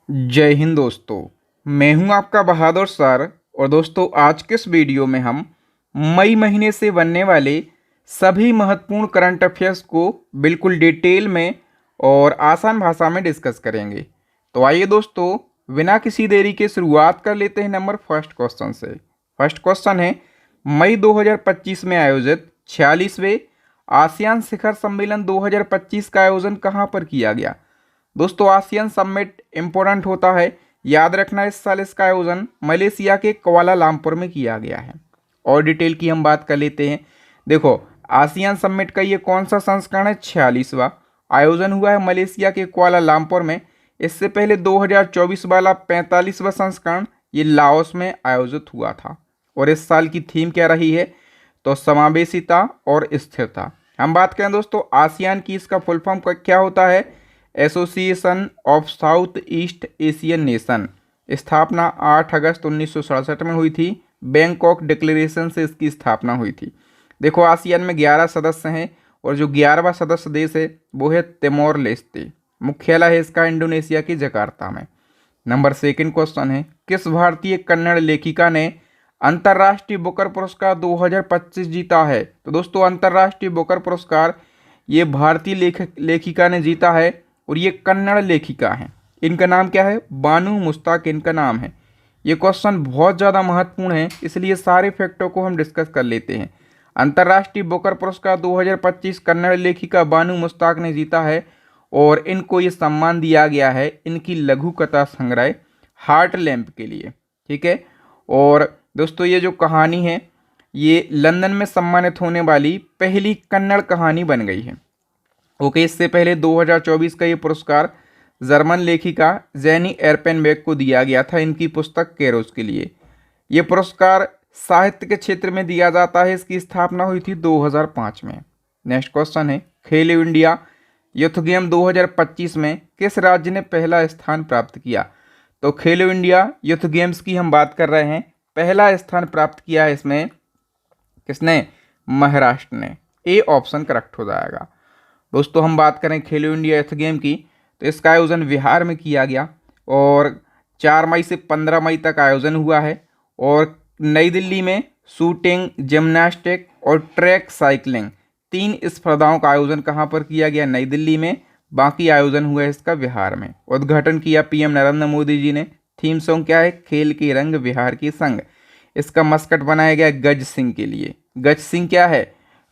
जय हिंद दोस्तों। मैं हूं आपका बहादुर सर। और दोस्तों, आज के इस वीडियो में हम मई महीने से बनने वाले सभी महत्वपूर्ण करंट अफेयर्स को बिल्कुल डिटेल में और आसान भाषा में डिस्कस करेंगे। तो आइए दोस्तों, बिना किसी देरी के शुरुआत कर लेते हैं नंबर फर्स्ट क्वेश्चन से। फर्स्ट क्वेश्चन है, मई 2025 में आयोजित 46वें आसियान शिखर सम्मेलन 2025 का आयोजन कहाँ पर किया गया। दोस्तों, आसियान समिट इम्पोर्टेंट होता है, याद रखना। इस साल इसका आयोजन मलेशिया के कुआलालंपुर में किया गया है। और डिटेल की हम बात कर लेते हैं। देखो, आसियान समिट का ये कौन सा संस्करण है? 46वां आयोजन हुआ है मलेशिया के कुआलालंपुर में। इससे पहले 2024 वाला 45वां संस्करण ये लाओस में आयोजित हुआ था। और इस साल की थीम क्या रही है? तो समावेशिता और स्थिरता। हम बात करें दोस्तों आसियान की, इसका फुल फॉर्म क्या होता है? Association of south east Asian nation. स्थापना 8 अगस्त 1967 में हुई थी। बैंकॉक डिक्लेरेशन से इसकी स्थापना हुई थी। देखो, आसियान में 11 सदस्य हैं और जो 11वां सदस्य देश है वो है तिमोर लेस्ते। मुख्यालय है इसका इंडोनेशिया के जकार्ता में। नंबर सेकंड क्वेश्चन है, किस भारतीय कन्नड़ लेखिका ने अंतर्राष्ट्रीय बुकर पुरस्कार 2025 जीता है? तो दोस्तों, अंतर्राष्ट्रीय बुकर पुरस्कार ये भारतीय लेखिका ने जीता है और ये कन्नड़ लेखिका हैं। इनका नाम क्या है? बानू मुश्ताक इनका नाम है। ये क्वेश्चन बहुत ज़्यादा महत्वपूर्ण है, इसलिए सारे फैक्टों को हम डिस्कस कर लेते हैं। अंतर्राष्ट्रीय बुकर पुरस्कार 2025 कन्नड़ लेखिका बानू मुश्ताक ने जीता है और इनको ये सम्मान दिया गया है इनकी लघु कथा संग्रह हार्ट लैम्प के लिए। ठीक है। और दोस्तों, ये जो कहानी है ये लंदन में सम्मानित होने वाली पहली कन्नड़ कहानी बन गई है। ओके, इससे पहले 2024 का ये पुरस्कार जर्मन लेखिका जेनी एरपेनबेक को दिया गया था इनकी पुस्तक कैरोस के लिए। ये पुरस्कार साहित्य के क्षेत्र में दिया जाता है। इसकी स्थापना हुई थी 2005 में। नेक्स्ट क्वेश्चन है, खेलो इंडिया यूथ गेम 2025 में किस राज्य ने पहला स्थान प्राप्त किया? तो खेलो इंडिया यूथ गेम्स की हम बात कर रहे हैं। पहला स्थान प्राप्त किया है इसमें किसने? महाराष्ट्र ने। ए ऑप्शन करेक्ट हो जाएगा। दोस्तों, हम बात करें खेलो इंडिया यूथ गेम की, तो इसका आयोजन बिहार में किया गया और 4 मई से 15 मई तक आयोजन हुआ है। और नई दिल्ली में शूटिंग, जिम्नास्टिक और ट्रैक साइकिलिंग 3 स्पर्धाओं का आयोजन कहाँ पर किया गया? नई दिल्ली में। बाकी आयोजन हुआ है इसका बिहार में। उद्घाटन किया पीएम नरेंद्र मोदी जी ने। थीम सॉन्ग क्या है? खेल के रंग बिहार के संग। इसका मस्कट बनाया गया गज सिंह के लिए। गज सिंह क्या है?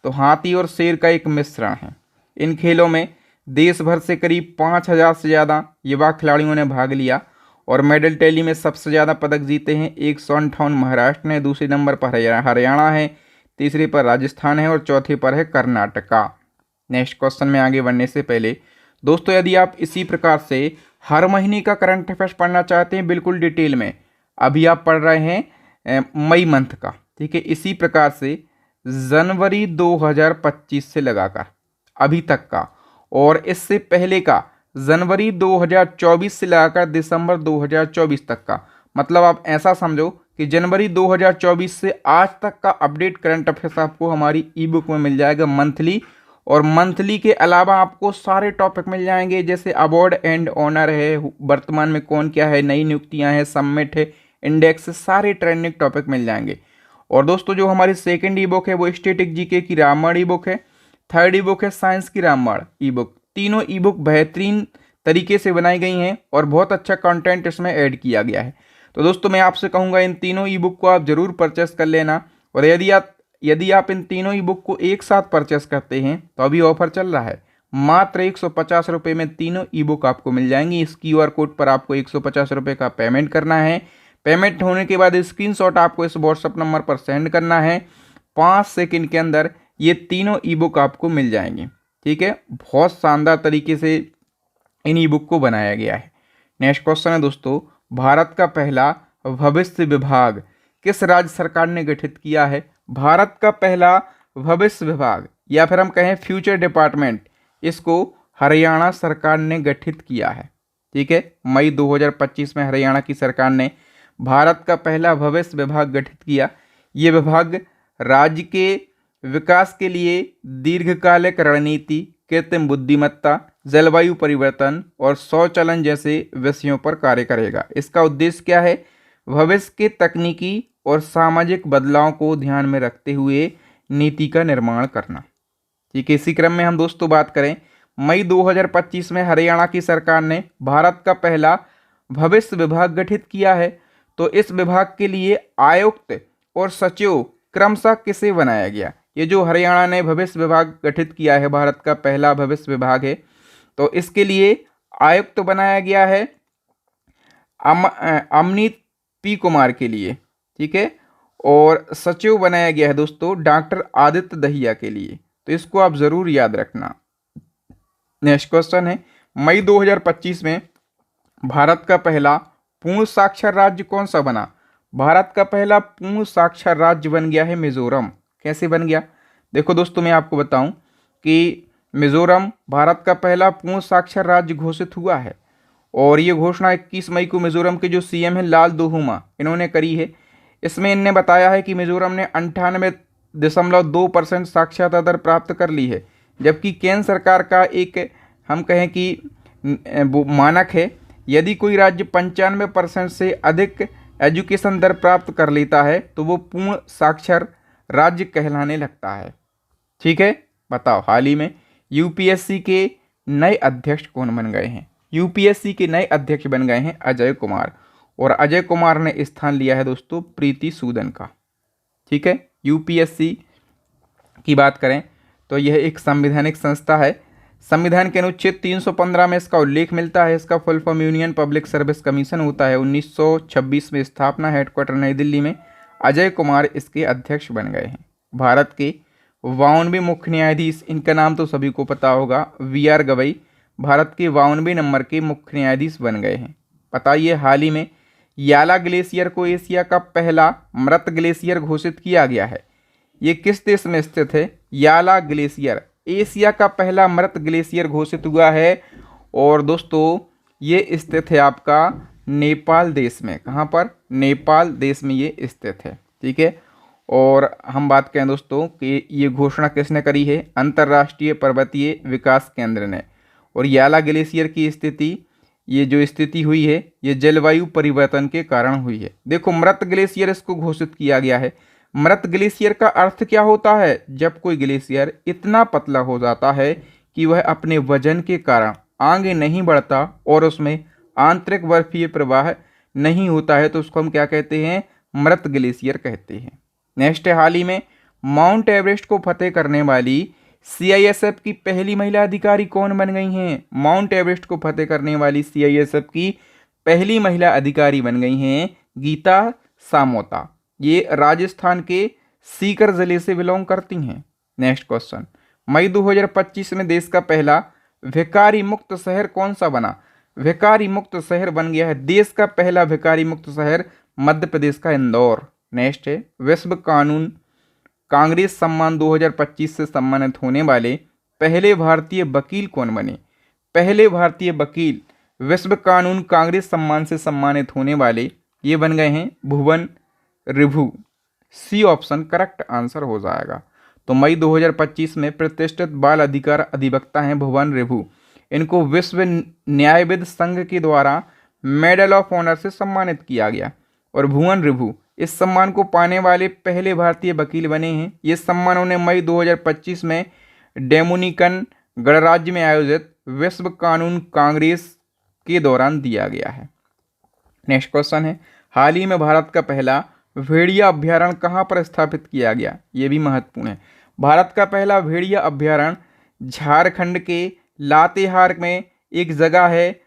तो हाथी और शेर का एक मिश्रण है। इन खेलों में देश भर से करीब 5000 से ज़्यादा युवा खिलाड़ियों ने भाग लिया और मेडल टैली में सबसे ज़्यादा पदक जीते हैं 158 महाराष्ट्र ने, दूसरे नंबर पर हरियाणा है, तीसरे पर राजस्थान है और चौथे पर है कर्नाटका। नेक्स्ट क्वेश्चन में आगे बढ़ने से पहले दोस्तों, यदि आप इसी प्रकार से हर महीने का करंट अफेयर्स पढ़ना चाहते हैं बिल्कुल डिटेल में, अभी आप पढ़ रहे हैं मई मंथ का, ठीक है, इसी प्रकार से जनवरी 2025 से लगाकर अभी तक का और इससे पहले का जनवरी 2024 से लगाकर दिसंबर 2024 तक का, मतलब आप ऐसा समझो कि जनवरी 2024 से आज तक का अपडेट करंट अफेयर्स आपको हमारी ई बुक में मिल जाएगा मंथली। और मंथली के अलावा आपको सारे टॉपिक मिल जाएंगे, जैसे अवार्ड एंड ऑनर है, वर्तमान में कौन क्या है, नई नियुक्तियां हैं, समिट है, इंडेक्स, सारे ट्रेंडिंग टॉपिक मिल जाएंगे। और दोस्तों, जो हमारी सेकेंड ई बुक है वो स्टैटिक जीके की रामबाण ई बुक है। थर्ड ई बुक है साइंस की रामबाण ई बुक। तीनों ई बुक बेहतरीन तरीके से बनाई गई हैं और बहुत अच्छा कंटेंट इसमें ऐड किया गया है। तो दोस्तों, मैं आपसे कहूँगा इन तीनों ई बुक को आप जरूर परचेस कर लेना। और यदि आप इन तीनों ई बुक को एक साथ परचेस करते हैं तो अभी ऑफर चल रहा है, मात्र 150 रुपये में तीनों ई बुक आपको मिल जाएंगी। इस QR कोड पर आपको 150 रुपये का पेमेंट करना है। पेमेंट होने के बाद स्क्रीनशॉट आपको इस व्हाट्सअप नंबर पर सेंड करना है। 5 सेकंड के अंदर ये तीनों ई बुक आपको मिल जाएंगी। ठीक है, बहुत शानदार तरीके से इन ई बुक को बनाया गया है। नेक्स्ट क्वेश्चन है दोस्तों, भारत का पहला भविष्य विभाग किस राज्य सरकार ने गठित किया है? भारत का पहला भविष्य विभाग या फिर हम कहें फ्यूचर डिपार्टमेंट, इसको हरियाणा सरकार ने गठित किया है। ठीक है, मई 2025 में हरियाणा की सरकार ने भारत का पहला भविष्य विभाग गठित किया। ये विभाग राज्य के विकास के लिए दीर्घकालिक रणनीति, कृत्रिम बुद्धिमत्ता, जलवायु परिवर्तन और स्वचालन जैसे विषयों पर कार्य करेगा। इसका उद्देश्य क्या है? भविष्य के तकनीकी और सामाजिक बदलाव को ध्यान में रखते हुए नीति का निर्माण करना। ठीक है, इसी क्रम में हम दोस्तों बात करें, मई 2025 में हरियाणा की सरकार ने भारत का पहला भविष्य विभाग गठित किया है। तो इस विभाग के लिए आयुक्त और सचिव क्रमशः किसे बनाया गया? ये जो हरियाणा ने भविष्य विभाग गठित किया है, भारत का पहला भविष्य विभाग है, तो इसके लिए आयुक्त बनाया गया है अमनीत पी कुमार के लिए। ठीक है, और सचिव बनाया गया है दोस्तों डॉक्टर आदित्य दहिया के लिए। तो इसको आप जरूर याद रखना। नेक्स्ट क्वेश्चन है, मई 2025 में भारत का पहला पूर्ण साक्षर राज्य कौन सा बना? भारत का पहला पूर्ण साक्षर राज्य बन गया है मिजोरम। कैसे बन गया? देखो दोस्तों, मैं आपको बताऊं कि मिजोरम भारत का पहला पूर्ण साक्षर राज्य घोषित हुआ है और ये घोषणा 21 मई को मिजोरम के जो सीएम हैं लाल दुहुमा, इन्होंने करी है। इसमें इनने बताया है कि मिजोरम ने 98.2% साक्षरता दर प्राप्त कर ली है, जबकि केंद्र सरकार का एक हम कहें कि मानक है, यदि कोई राज्य 95% से अधिक एजुकेशन दर प्राप्त कर लेता है तो वो पूर्ण साक्षर राज्य कहलाने लगता है। ठीक है, बताओ हाल ही में यूपीएससी के नए अध्यक्ष कौन बन गए हैं? यूपीएससी के नए अध्यक्ष बन गए हैं अजय कुमार, और अजय कुमार ने स्थान लिया है दोस्तों प्रीति सूदन का। ठीक है, यूपीएससी की बात करें तो यह एक संवैधानिक संस्था है। संविधान के अनुच्छेद 315 में इसका उल्लेख मिलता है। इसका full form union public service commission होता है। 1926 में स्थापना, हेडक्वार्टर नई दिल्ली में। अजय कुमार इसके अध्यक्ष बन गए हैं। भारत के 52वें मुख्य न्यायाधीश, इनका नाम तो सभी को पता होगा, वीआर गवई भारत के 52वें नंबर के मुख्य न्यायाधीश बन गए हैं। बताइए, हाल ही में याला ग्लेशियर को एशिया का पहला मृत ग्लेशियर घोषित किया गया है। ये किस देश में स्थित है? याला ग्लेशियर एशिया का पहला मृत ग्लेशियर घोषित हुआ है और दोस्तों ये स्थित है आपका नेपाल देश में। कहाँ पर? नेपाल देश में ये स्थित है। ठीक है, और हम बात करें दोस्तों कि ये घोषणा किसने करी है? अंतर्राष्ट्रीय पर्वतीय विकास केंद्र ने। और याला ग्लेशियर की स्थिति, ये जो स्थिति हुई है ये जलवायु परिवर्तन के कारण हुई है। देखो, मृत ग्लेशियर इसको घोषित किया गया है। मृत ग्लेशियर का अर्थ क्या होता है? जब कोई ग्लेशियर इतना पतला हो जाता है कि वह अपने वजन के कारण आगे नहीं बढ़ता और उसमें आंतरिक बर्फीय प्रवाह नहीं होता है, तो उसको हम क्या कहते हैं? मृत ग्लेशियर कहते हैं। नेक्स्ट है, हाल ही में माउंट एवरेस्ट को फतेह करने वाली सीआईएसएफ की पहली महिला अधिकारी कौन बन गई हैं? माउंट एवरेस्ट को फतेह करने वाली सीआईएसएफ की पहली महिला अधिकारी बन गई हैं गीता सामोता। ये राजस्थान के सीकर जिले से बिलोंग करती हैं। नेक्स्ट क्वेश्चन, मई 2025 में देश का पहला भिखारी मुक्त शहर कौन सा बना? भिखारी मुक्त शहर बन गया है देश का पहला भिखारी मुक्त शहर मध्य प्रदेश का इंदौर। नेक्स्ट है, विश्व कानून कांग्रेस सम्मान 2025 से सम्मानित होने वाले पहले भारतीय वकील कौन बने? पहले भारतीय वकील विश्व कानून कांग्रेस सम्मान से सम्मानित होने वाले ये बन गए हैं Bhuvan Ribhu. C option correct answer हो जाएगा। तो मई 2025 में प्रतिष्ठित बाल अधिकार अधिवक्ता हैं भुवन रिभु। इनको विश्व न्यायविद संघ के द्वारा मेडल ऑफ ऑनर से सम्मानित किया गया और भुवन रिभु इस सम्मान को पाने वाले पहले भारतीय वकील बने हैं। ये सम्मान उन्हें मई 2025 में डोमिनिकन गणराज्य में आयोजित विश्व कानून कांग्रेस के दौरान दिया गया है। नेक्स्ट क्वेश्चन है, हाल ही में भारत का पहला भेड़िया अभ्यारण्य कहाँ पर स्थापित किया गया? ये भी महत्वपूर्ण है। भारत का पहला भेड़िया अभ्यारण्य झारखंड के लातेहार में एक जगह है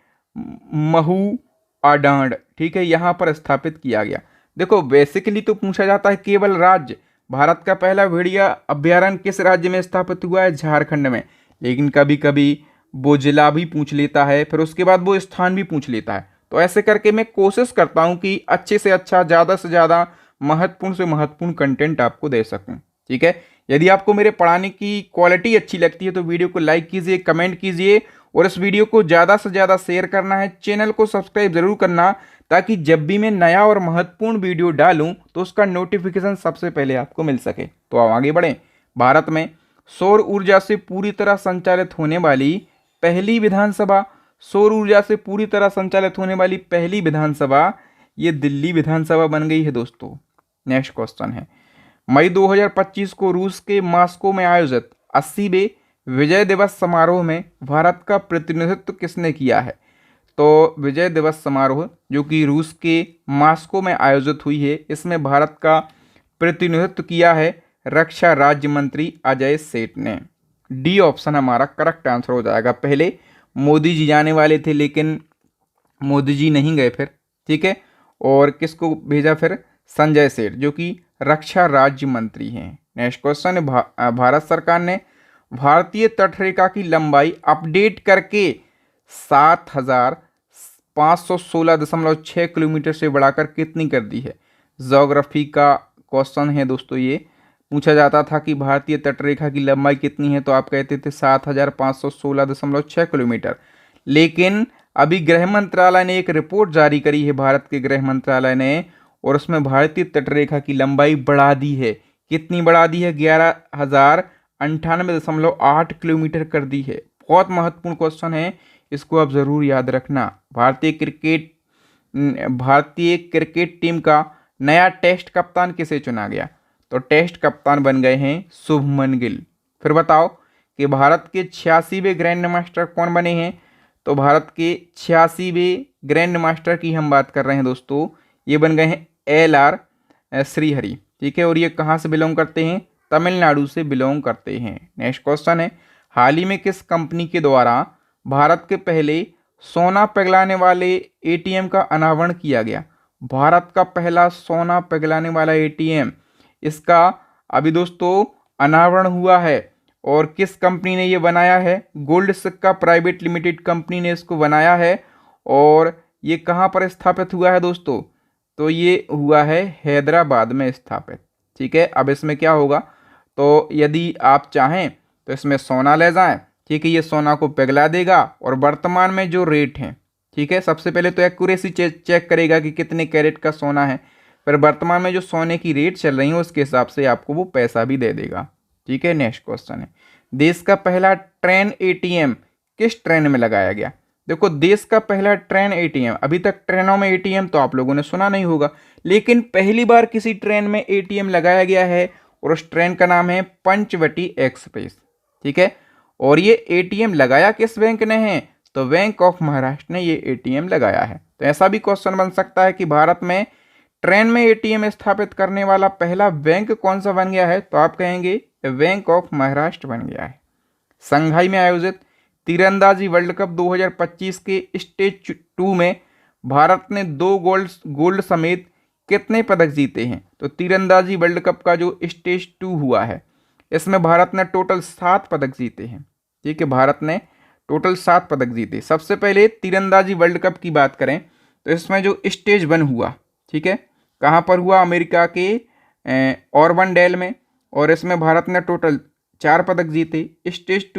महू आडांड। ठीक है, यहाँ पर स्थापित किया गया। देखो, बेसिकली तो पूछा जाता है केवल राज्य, भारत का पहला भेड़िया अभ्यारण्य किस राज्य में स्थापित हुआ है? झारखंड में। लेकिन कभी कभी वो जिला भी पूछ लेता है, फिर उसके बाद वो स्थान भी पूछ लेता है। तो ऐसे करके मैं कोशिश करता हूँ कि अच्छे से अच्छा, ज़्यादा से ज़्यादा महत्वपूर्ण से महत्वपूर्ण कंटेंट आपको दे सकूँ। ठीक है, यदि आपको मेरे पढ़ाने की क्वालिटी अच्छी लगती है तो वीडियो को लाइक कीजिए, कमेंट कीजिए और इस वीडियो को ज़्यादा से ज़्यादा शेयर करना है। चैनल को सब्सक्राइब जरूर करना, ताकि जब भी मैं नया और महत्वपूर्ण वीडियो डालूं तो उसका नोटिफिकेशन सबसे पहले आपको मिल सके। तो आप आगे बढ़ें। भारत में सौर ऊर्जा से पूरी तरह संचालित होने वाली पहली विधानसभा, सौर ऊर्जा से पूरी तरह संचालित होने वाली पहली विधानसभा ये दिल्ली विधानसभा बन गई है दोस्तों। नेक्स्ट क्वेश्चन है, मई 2025 को रूस के मॉस्को में आयोजित 80वें विजय दिवस समारोह में भारत का प्रतिनिधित्व किसने किया है? तो विजय दिवस समारोह जो कि रूस के मॉस्को में आयोजित हुई है, इसमें भारत का प्रतिनिधित्व किया है रक्षा राज्य मंत्री अजय सेठ ने। डी ऑप्शन हमारा करेक्ट आंसर हो जाएगा। पहले मोदी जी जाने वाले थे लेकिन मोदी जी नहीं गए फिर, ठीक है, और किसको भेजा फिर? संजय सेठ जो कि रक्षा राज्य मंत्री हैं। नेक्स्ट क्वेश्चन है, भारत सरकार ने भारतीय तटरेखा की लंबाई अपडेट करके 7516.6 किलोमीटर से बढ़ाकर कितनी कर दी है? ज्योग्राफी का क्वेश्चन है दोस्तों। ये पूछा जाता था कि भारतीय तटरेखा की लंबाई कितनी है, तो आप कहते थे 7516.6 किलोमीटर। लेकिन अभी गृह मंत्रालय ने एक रिपोर्ट जारी करी है, भारत के गृह मंत्रालय ने, और उसमें भारतीय तटरेखा की लंबाई बढ़ा दी है। कितनी बढ़ा दी है? 11,098.8 किलोमीटर कर दी है। बहुत महत्वपूर्ण क्वेश्चन है, इसको आप जरूर याद रखना। भारतीय क्रिकेट टीम का नया टेस्ट कप्तान किसे चुना गया? तो टेस्ट कप्तान बन गए हैं शुभमन गिल। फिर बताओ कि भारत के 86वें ग्रैंड मास्टर कौन बने हैं? तो भारत के 86वें ग्रैंड मास्टर की हम बात कर रहे हैं दोस्तों, ये बन गए हैं LR श्रीहरि, ठीक है, और ये कहाँ से बिलोंग करते हैं? तमिलनाडु से बिलोंग करते हैं। नेक्स्ट क्वेश्चन है, हाल ही में किस कंपनी के द्वारा भारत के पहले सोना पिघलाने वाले ATM का अनावरण किया गया? भारत का पहला सोना पिघलाने वाला ATM, इसका अभी दोस्तों अनावरण हुआ है। और किस कंपनी ने ये बनाया है? गोल्ड सिक्का प्राइवेट लिमिटेड कंपनी ने इसको बनाया है। और ये कहाँ पर स्थापित हुआ है दोस्तों? तो ये हुआ है हैदराबाद में स्थापित, ठीक है। अब इसमें क्या होगा, तो यदि आप चाहें तो इसमें सोना ले जाएं, ठीक है, ये सोना को पिघला देगा और वर्तमान में जो रेट हैं, ठीक है, सबसे पहले तो एक्यूरेसी चेक करेगा कि कितने कैरेट का सोना है, फिर वर्तमान में जो सोने की रेट चल रही है उसके हिसाब से आपको वो पैसा भी दे देगा, ठीक है। नेक्स्ट क्वेश्चन है, देश का पहला ट्रेन ATM किस ट्रेन में लगाया गया? देखो, देश का पहला ट्रेन ATM, अभी तक ट्रेनों में ATM तो आप लोगों ने सुना नहीं होगा, लेकिन पहली बार किसी ट्रेन में ATM लगाया गया है और उस ट्रेन का नाम है पंचवटी एक्सप्रेस, ठीक है। और ये ATM लगाया किस बैंक ने है? तो बैंक ऑफ महाराष्ट्र ने ये ATM लगाया है। तो ऐसा भी क्वेश्चन बन सकता है कि भारत में ट्रेन में ATM स्थापित करने वाला पहला बैंक कौन सा बन गया है? तो आप कहेंगे बैंक ऑफ महाराष्ट्र बन गया है। संघाई में आयोजित तीरंदाजी वर्ल्ड कप 2025 के स्टेज 2 में भारत ने 2 गोल्ड समेत कितने पदक जीते हैं? तो तीरंदाजी वर्ल्ड कप का जो स्टेज 2 हुआ है, इसमें भारत ने टोटल 7 पदक जीते हैं, ठीक है। भारत ने टोटल 7 पदक जीते। सबसे पहले तीरंदाजी वर्ल्ड कप की बात करें तो इसमें जो स्टेज 1 हुआ, ठीक है, कहाँ पर हुआ? अमेरिका के ऑरबनडेल में, और इसमें भारत ने टोटल 4 पदक जीते। स्टेज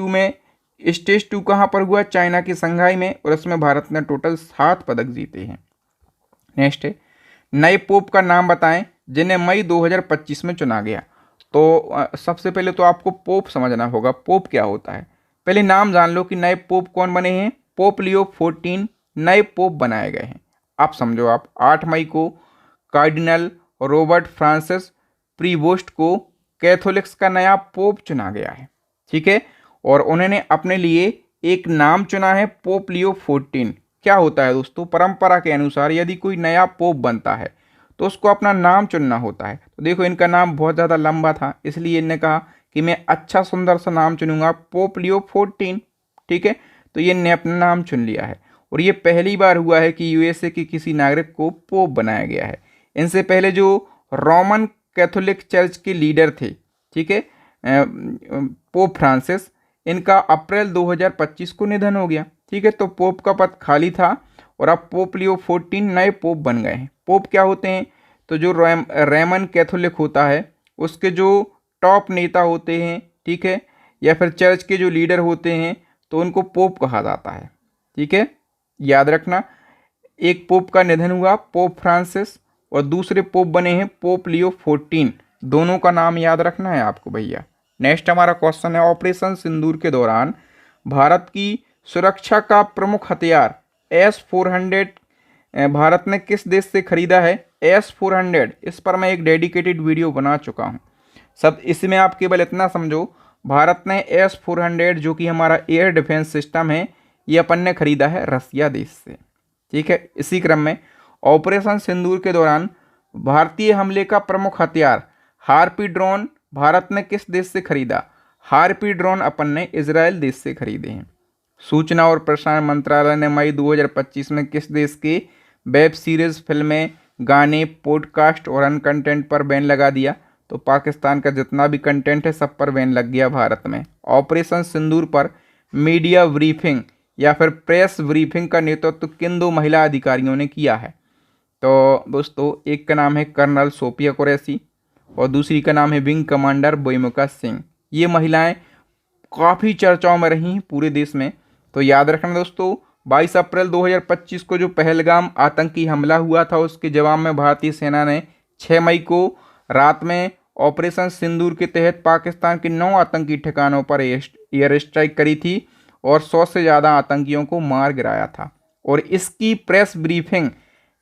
2 कहाँ पर हुआ? चाइना की संघाई में, और इसमें भारत ने टोटल 7 पदक जीते हैं। नेक्स्ट है, नए पोप का नाम बताएं जिन्हें मई 2025 में चुना गया। तो सबसे पहले तो आपको पोप समझना होगा, पोप क्या होता है। पहले नाम जान लो कि नए पोप कौन बने हैं। पोप लियो 14 नए पोप बनाए गए हैं। आप समझो, आप 8 मई को कार्डिनल रॉबर्ट फ्रांसिस प्रीवोस्ट को कैथोलिक्स का नया पोप चुना गया है, ठीक है। और उन्होंने अपने लिए एक नाम चुना है, पोप लियो 14। क्या होता है दोस्तों, परंपरा के अनुसार यदि कोई नया पोप बनता है तो उसको अपना नाम चुनना होता है। तो देखो, इनका नाम बहुत ज़्यादा लंबा था, इसलिए इन्होंने कहा कि मैं अच्छा सुंदर सा नाम चुनूंगा, पोप लियो 14, ठीक है। तो ये ने अपना नाम चुन लिया है। और ये पहली बार हुआ है कि USA के किसी नागरिक को पोप बनाया गया है। इनसे पहले जो रोमन कैथोलिक चर्च के लीडर थे, ठीक है, पोप फ्रांसिस, इनका अप्रैल 2025 को निधन हो गया, ठीक है। तो पोप का पद खाली था और अब पोप लियो 14 नए पोप बन गए हैं। पोप क्या होते हैं? तो जो रोमन कैथोलिक होता है उसके जो टॉप नेता होते हैं, ठीक है, या फिर चर्च के जो लीडर होते हैं, तो उनको पोप कहा जाता है, ठीक है। याद रखना, एक पोप का निधन हुआ, पोप फ्रांसिस, और दूसरे पोप बने हैं पोप लियो 14। दोनों का नाम याद रखना है आपको भैया, नेक्स्ट हमारा क्वेश्चन है, ऑपरेशन सिंदूर के दौरान भारत की सुरक्षा का प्रमुख हथियार S-400 भारत ने किस देश से खरीदा है? S-400, इस पर मैं एक डेडिकेटेड वीडियो बना चुका हूँ। सब इसमें आप केवल इतना समझो, भारत ने S-400 जो कि हमारा एयर डिफेंस सिस्टम है, ये अपन ने खरीदा है रसिया देश से। ठीक है, इसी क्रम में ऑपरेशन सिंदूर के दौरान भारतीय हमले का प्रमुख हथियार हार्पी ड्रोन भारत ने किस देश से खरीदा? हार्पी ड्रोन अपन ने इजराइल देश से खरीदे हैं। सूचना और प्रसारण मंत्रालय ने मई 2025 में किस देश के वेब सीरीज, फिल्में, गाने, पॉडकास्ट और अन्य कंटेंट पर बैन लगा दिया? तो पाकिस्तान का जितना भी कंटेंट है सब पर बैन लग गया भारत में। ऑपरेशन सिंदूर पर मीडिया ब्रीफिंग या फिर प्रेस ब्रीफिंग का नेतृत्व किन दो महिला अधिकारियों ने किया है? तो दोस्तों, एक का नाम है कर्नल सोफिया कुरैशी और दूसरी का नाम है विंग कमांडर बोईमुखा सिंह। ये महिलाएं काफ़ी चर्चाओं में रही पूरे देश में। तो याद रखना दोस्तों, 22 अप्रैल 2025 को जो पहलगाम आतंकी हमला हुआ था, उसके जवाब में भारतीय सेना ने 6 मई को रात में ऑपरेशन सिंदूर के तहत पाकिस्तान के 9 आतंकी ठिकानों पर एयर स्ट्राइक करी थी और 100 से ज़्यादा आतंकियों को मार गिराया था। और इसकी प्रेस ब्रीफिंग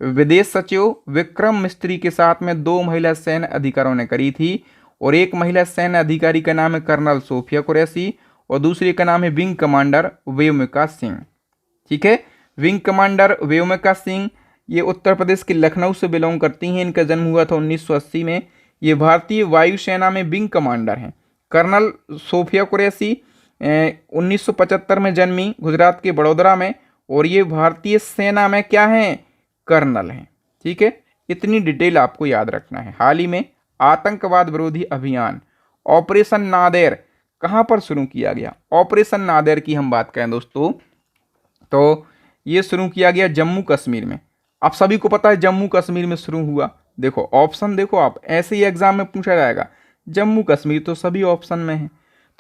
विदेश सचिव विक्रम मिस्त्री के साथ में 2 महिला सैन्य अधिकारियों ने करी थी। और एक महिला सैन्य अधिकारी का नाम है कर्नल सोफिया कुरैशी और दूसरे का नाम है विंग कमांडर व्योमिका सिंह। ठीक है, विंग कमांडर व्योमिका सिंह ये उत्तर प्रदेश के लखनऊ से बिलोंग करती हैं। इनका जन्म हुआ था 1980 में। ये भारतीय वायुसेना में विंग कमांडर हैं। कर्नल सोफिया कुरैशी 1975 में जन्मी गुजरात के बड़ोदरा में, और ये भारतीय सेना में क्या हैं? कर्नल हैं। ठीक है, इतनी डिटेल आपको याद रखना है। हाल ही में आतंकवाद विरोधी अभियान ऑपरेशन नादेर कहाँ पर शुरू किया गया? ऑपरेशन नादेर की हम बात करें दोस्तों, तो ये शुरू किया गया जम्मू कश्मीर में। आप सभी को पता है जम्मू कश्मीर में शुरू हुआ। देखो ऑप्शन, देखो आप ऐसे ही एग्जाम में पूछा जाएगा, जम्मू कश्मीर तो सभी ऑप्शन में है।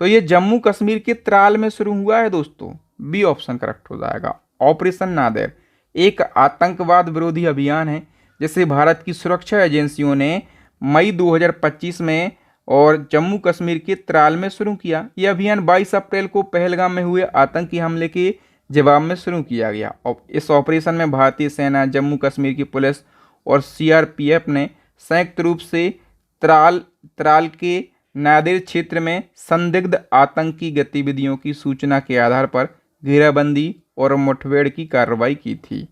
तो ये जम्मू कश्मीर के त्राल में शुरू हुआ है दोस्तों, बी ऑप्शन करेक्ट हो जाएगा। ऑपरेशन नादेर एक आतंकवाद विरोधी अभियान है जिसे भारत की सुरक्षा एजेंसियों ने मई 2025 में और जम्मू कश्मीर के त्राल में शुरू किया। यह अभियान 22 अप्रैल को पहलगाम में हुए आतंकी हमले के जवाब में शुरू किया गया। और इस ऑपरेशन में भारतीय सेना, जम्मू कश्मीर की पुलिस और सीआरपीएफ ने संयुक्त रूप से त्राल के नादेर क्षेत्र में संदिग्ध आतंकी गतिविधियों की सूचना के आधार पर घेराबंदी और मुठभेड़ की कार्रवाई की थी।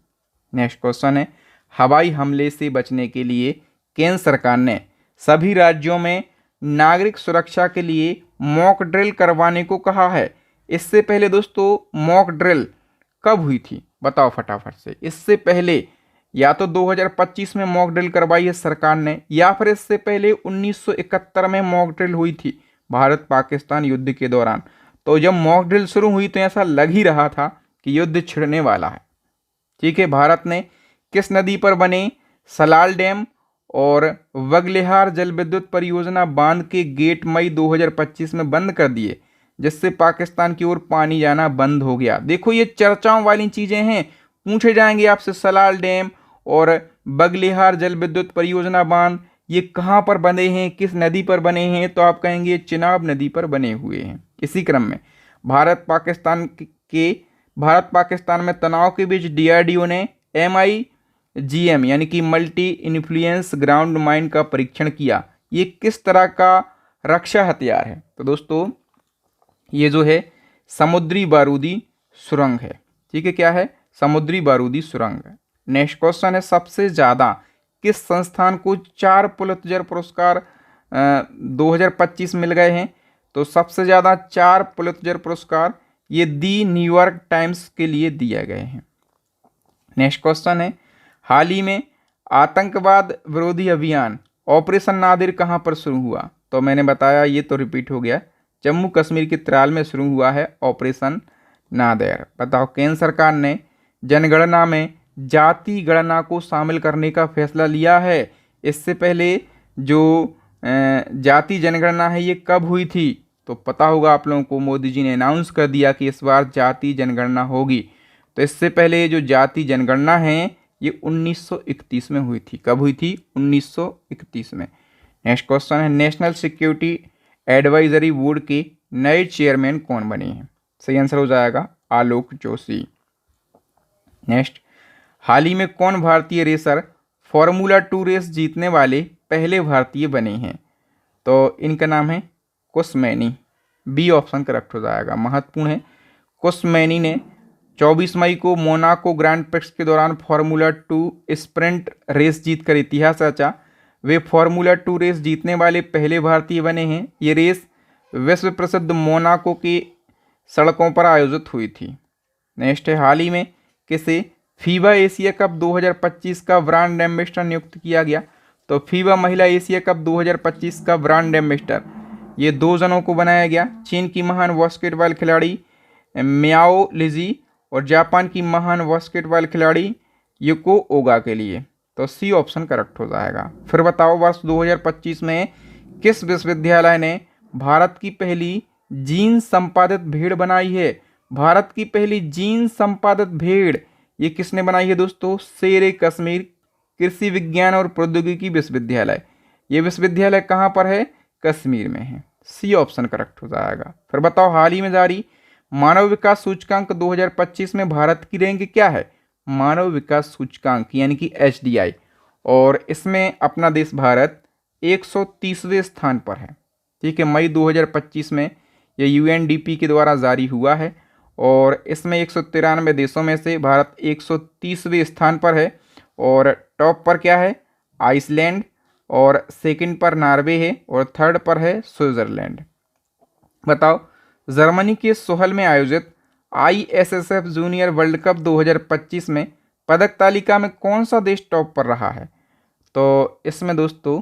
नेक्स्ट क्वेश्चन है, हवाई हमले से बचने के लिए केंद्र सरकार ने सभी राज्यों में नागरिक सुरक्षा के लिए मॉक ड्रिल करवाने को कहा है। इससे पहले दोस्तों मॉक ड्रिल कब हुई थी? बताओ फटाफट से। इससे पहले या तो 2025 में मॉक ड्रिल करवाई है सरकार ने, या फिर इससे पहले 1971 में मॉक ड्रिल हुई थी भारत पाकिस्तान युद्ध के दौरान। तो जब मॉक ड्रिल शुरू हुई तो ऐसा लग ही रहा था कि युद्ध छिड़ने वाला है। ठीक है, भारत ने किस नदी पर बने सलाल डैम और वगलेहार जल विद्युत परियोजना बांध के गेट मई 2025 में बंद कर दिए, जिससे पाकिस्तान की ओर पानी जाना बंद हो गया। देखो ये चर्चाओं वाली चीजें हैं, पूछे जाएंगे आपसे सलाल डैम और बगलेहार जल विद्युत परियोजना बांध ये कहाँ पर बने हैं, किस नदी पर बने हैं? तो आप कहेंगे चिनाब नदी पर बने हुए हैं। इसी क्रम में भारत पाकिस्तान में तनाव के बीच डीआरडीओ ने MIGM यानी कि मल्टी इन्फ्लुएंस ग्राउंड माइन का परीक्षण किया। ये किस तरह का रक्षा हथियार है? तो दोस्तों ये जो है समुद्री बारूदी सुरंग है। ठीक है, क्या है? समुद्री बारूदी सुरंग है। नेक्स्ट क्वेश्चन है, सबसे ज़्यादा किस संस्थान को 4 पुलित्जर पुरस्कार 2025 मिल गए हैं? तो सबसे ज़्यादा 4 पुलित्जर पुरस्कार ये दी न्यूयॉर्क टाइम्स के लिए दिए गए हैं। नेक्स्ट क्वेश्चन है, हाल ही में आतंकवाद विरोधी अभियान ऑपरेशन नादिर कहाँ पर शुरू हुआ? तो मैंने बताया, ये तो रिपीट हो गया, जम्मू कश्मीर के त्राल में शुरू हुआ है ऑपरेशन नादेर। बताओ केंद्र सरकार ने जनगणना में जाति गणना को शामिल करने का फैसला लिया है। इससे पहले जो जाति जनगणना है ये कब हुई थी? तो पता होगा आप लोगों को, मोदी जी ने अनाउंस कर दिया कि इस बार जाति जनगणना होगी। तो इससे पहले जो जाति जनगणना है ये 1931 में हुई थी। कब हुई थी? 1931 में। नेक्स्ट क्वेश्चन है, नेशनल सिक्योरिटी एडवाइजरी बोर्ड के नए चेयरमैन कौन बने हैं? सही आंसर हो जाएगा आलोक जोशी। नेक्स्ट, हाल ही में कौन भारतीय रेसर फॉर्मूला 2 रेस जीतने वाले पहले भारतीय बने हैं? तो इनका नाम है कुशमैनी। बी ऑप्शन करेक्ट हो जाएगा, महत्वपूर्ण है। कुशमैनी ने 24 मई को मोनाको ग्रैंड प्रिक्स के दौरान फार्मूला 2 स्प्रिंट रेस जीतकर इतिहास रचा। वे फार्मूला 2 रेस जीतने वाले पहले भारतीय बने हैं। ये रेस विश्व प्रसिद्ध मोनाको की सड़कों पर आयोजित हुई थी। नेक्स्ट है, हाल ही में किसे फीबा एशिया कप 2025 का ब्रांड एम्बेसडर नियुक्त किया गया? तो फीबा महिला एशिया कप 2025 का ब्रांड एम्बेसडर ये 2 जनों को बनाया गया। चीन की महान बास्केटबॉल खिलाड़ी मियाओ लिजी और जापान की महान बास्केटबॉल खिलाड़ी युको ओगा के लिए। तो सी ऑप्शन करेक्ट हो जाएगा। फिर बताओ, वर्ष 2025 में किस विश्वविद्यालय ने भारत की पहली जीन संपादित भेड़ बनाई है? भारत की पहली जीन संपादित भेड़ ये किसने बनाई है दोस्तों? शेर कश्मीर कृषि विज्ञान और प्रौद्योगिकी विश्वविद्यालय। ये विश्वविद्यालय कहाँ पर है? कश्मीर में है। सी ऑप्शन करेक्ट हो जाएगा। फिर बताओ, हाल ही में जारी मानव विकास सूचकांक 2025 में भारत की रैंक क्या है? मानव विकास सूचकांक यानी कि HDI, और इसमें अपना देश भारत 130वें स्थान पर है। ठीक है, मई 2025 में यह UNDP के द्वारा जारी हुआ है और इसमें 193 देशों में से भारत 130वें स्थान पर है। और टॉप पर क्या है? आइसलैंड, और सेकंड पर नॉर्वे है, और थर्ड पर है स्विट्जरलैंड। बताओ, जर्मनी के सोहल में आयोजित ISSF जूनियर वर्ल्ड कप 2025 में पदक तालिका में कौन सा देश टॉप पर रहा है? तो इसमें दोस्तों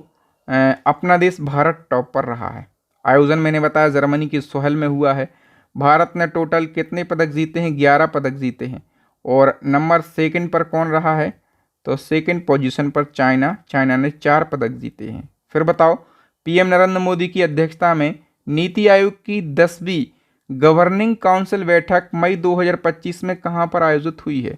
अपना देश भारत टॉप पर रहा है। आयोजन मैंने बताया जर्मनी के सोहल में हुआ है। भारत ने टोटल कितने पदक जीते हैं? 11 पदक जीते हैं। और नंबर सेकंड पर कौन रहा है? तो सेकंड पोजीशन पर चाइना ने 4 पदक जीते हैं। फिर बताओ, PM नरेंद्र मोदी की अध्यक्षता में नीति आयोग की 10वीं गवर्निंग काउंसिल बैठक मई 2025 में कहाँ पर आयोजित हुई है?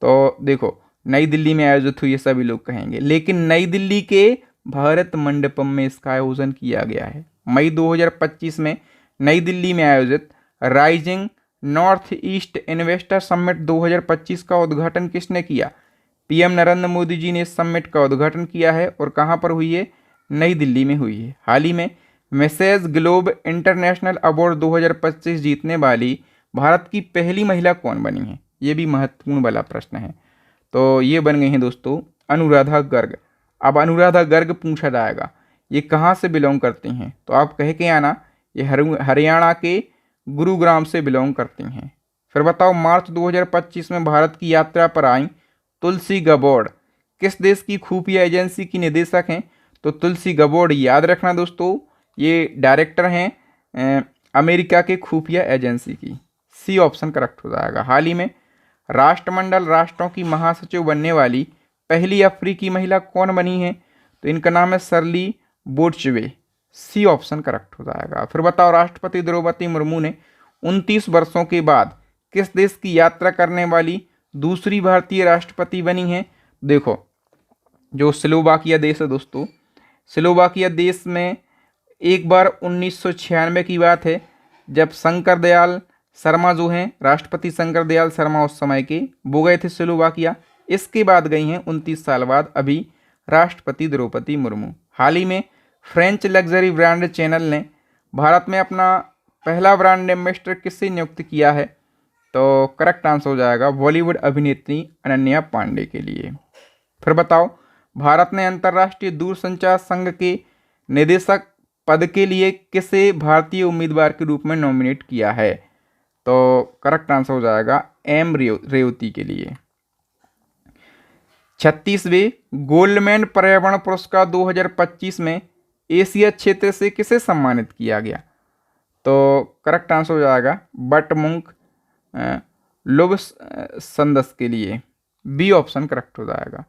तो देखो, नई दिल्ली में आयोजित हुई है सभी लोग कहेंगे, लेकिन नई दिल्ली के भारत मंडपम में इसका आयोजन किया गया है। मई 2025 में नई दिल्ली में आयोजित rising north east investor summit 2025 का उद्घाटन किसने किया? PM नरेंद्र मोदी जी ने इस समिट का उद्घाटन किया है। और कहाँ पर हुई है? नई दिल्ली में हुई है। हाल ही में मैसेज ग्लोब इंटरनेशनल अवार्ड 2025 जीतने वाली भारत की पहली महिला कौन बनी है? ये भी महत्वपूर्ण वाला प्रश्न है। तो ये बन गई हैं दोस्तों अनुराधा गर्ग। अब अनुराधा गर्ग पूछा जाएगा ये कहाँ से बिलोंग करती हैं? तो आप कह के आना ये हरियाणा के गुरुग्राम से बिलोंग करती हैं। फिर बताओ, मार्च 2025 में भारत की यात्रा पर आई तुलसी गबोर्ड किस देश की खुफिया एजेंसी की निदेशक हैं? तो तुलसी गबोर्ड याद रखना दोस्तों, ये डायरेक्टर हैं अमेरिका के खुफिया एजेंसी की। सी ऑप्शन करेक्ट हो जाएगा। हाल ही में राष्ट्रमंडल राष्ट्रों की महासचिव बनने वाली पहली अफ्रीकी महिला कौन बनी है? तो इनका नाम है शर्ली बोर्चवे। सी ऑप्शन करेक्ट हो जाएगा। फिर बताओ, राष्ट्रपति द्रौपदी मुर्मू ने 29 वर्षों के बाद किस देश की यात्रा करने वाली दूसरी भारतीय राष्ट्रपति बनी है? देखो, जो स्लोवाकिया देश है दोस्तों, स्लोवाकिया देश में एक बार 1996 की बात है जब शंकर दयाल शर्मा जो हैं राष्ट्रपति शंकर दयाल शर्मा उस समय के, वो गए थे स्लोवाकिया। इसके बाद गई हैं 29 साल बाद अभी राष्ट्रपति द्रौपदी मुर्मू। हाल ही में फ्रेंच लग्जरी ब्रांड चैनल ने भारत में अपना पहला ब्रांड एम्बेसडर किससे नियुक्त किया है? तो करेक्ट आंसर हो जाएगा बॉलीवुड अभिनेत्री अनन्या पांडे के लिए। फिर बताओ, भारत ने अंतर्राष्ट्रीय दूरसंचार संघ के निदेशक पद के लिए किसे भारतीय उम्मीदवार के रूप में नॉमिनेट किया है? तो करेक्ट आंसर हो जाएगा M रेवती के लिए। 36वें गोल्डमैन पर्यावरण पुरस्कार 2025 में एशिया क्षेत्र से किसे सम्मानित किया गया? तो करेक्ट आंसर हो जाएगा बटमुंक लुब्संदस के लिए। बी ऑप्शन करेक्ट हो जाएगा।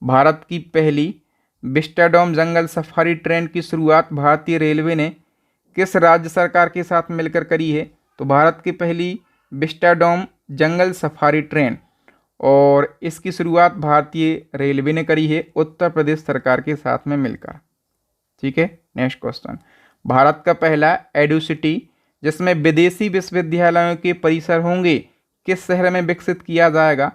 भारत की पहली विस्टाडोम जंगल सफारी ट्रेन की शुरुआत भारतीय रेलवे ने किस राज्य सरकार के साथ मिलकर करी है? तो भारत की पहली विस्टाडोम जंगल सफारी ट्रेन, और इसकी शुरुआत भारतीय रेलवे ने करी है उत्तर प्रदेश सरकार के साथ में मिलकर। ठीक है, नेक्स्ट क्वेश्चन, भारत का पहला एडुसिटी जिसमें विदेशी विश्वविद्यालयों के परिसर होंगे किस शहर में विकसित किया जाएगा?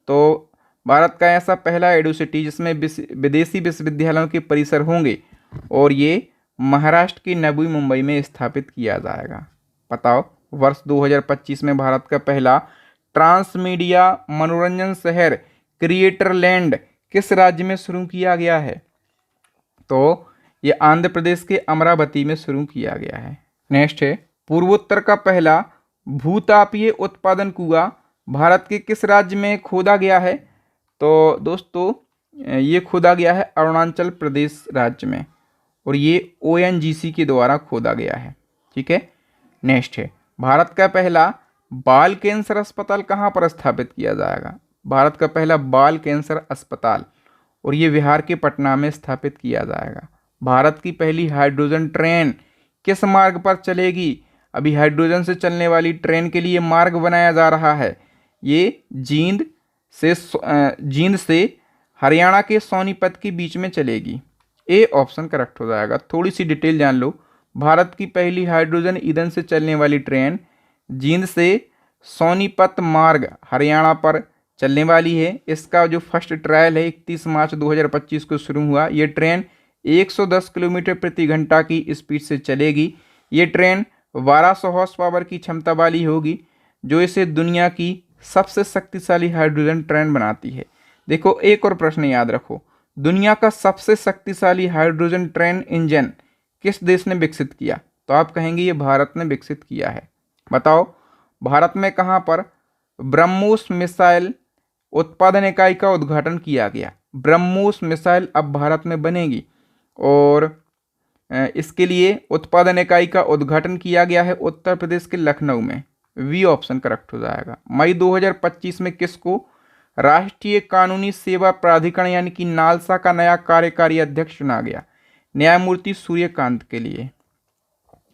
तो भारत का ऐसा पहला एडुसिटी जिसमें विदेशी विश्वविद्यालयों के परिसर होंगे और ये महाराष्ट्र की नवी मुंबई में स्थापित किया जाएगा। बताओ, वर्ष 2025 में भारत का पहला ट्रांसमीडिया मनोरंजन शहर क्रिएटर लैंड किस राज्य में शुरू किया गया है? तो ये आंध्र प्रदेश के अमरावती में शुरू किया गया है। नेक्स्ट है, पूर्वोत्तर का पहला भूतापीय उत्पादन कुआं भारत के किस राज्य में खोदा गया है? तो दोस्तों ये खोदा गया है अरुणाचल प्रदेश राज्य में और ये ONGC के द्वारा खोदा गया है। ठीक है। नेक्स्ट है, भारत का पहला बाल कैंसर अस्पताल कहाँ पर स्थापित किया जाएगा? भारत का पहला बाल कैंसर अस्पताल और ये बिहार के पटना में स्थापित किया जाएगा। भारत की पहली हाइड्रोजन ट्रेन किस मार्ग पर चलेगी? अभी हाइड्रोजन से चलने वाली ट्रेन के लिए मार्ग बनाया जा रहा है। ये जींद से हरियाणा के सोनीपत के बीच में चलेगी। ए ऑप्शन करेक्ट हो जाएगा। थोड़ी सी डिटेल जान लो। भारत की पहली हाइड्रोजन ईंधन से चलने वाली ट्रेन जींद से सोनीपत मार्ग हरियाणा पर चलने वाली है। इसका जो फर्स्ट ट्रायल है 31 मार्च 2025 को शुरू हुआ। ये ट्रेन 110 किलोमीटर प्रति घंटा की स्पीड से चलेगी। ये ट्रेन 1200 हॉर्स पावर की क्षमता वाली होगी, जो इसे दुनिया की सबसे शक्तिशाली हाइड्रोजन ट्रेन बनाती है। देखो, एक और प्रश्न याद रखो, दुनिया का सबसे शक्तिशाली हाइड्रोजन ट्रेन इंजन किस देश ने विकसित किया? तो आप कहेंगे ये भारत ने विकसित किया है। बताओ, भारत में कहाँ पर ब्रह्मोस मिसाइल उत्पादन इकाई का उद्घाटन किया गया? ब्रह्मोस मिसाइल अब भारत में बनेगी और इसके लिए उत्पादन इकाई का उद्घाटन किया गया है उत्तर प्रदेश के लखनऊ में। वी ऑप्शन करेक्ट हो जाएगा। मई 2025 में किसको राष्ट्रीय कानूनी सेवा प्राधिकरण यानी कि नालसा का नया कार्यकारी अध्यक्ष चुना गया? न्यायमूर्ति सूर्यकांत के लिए।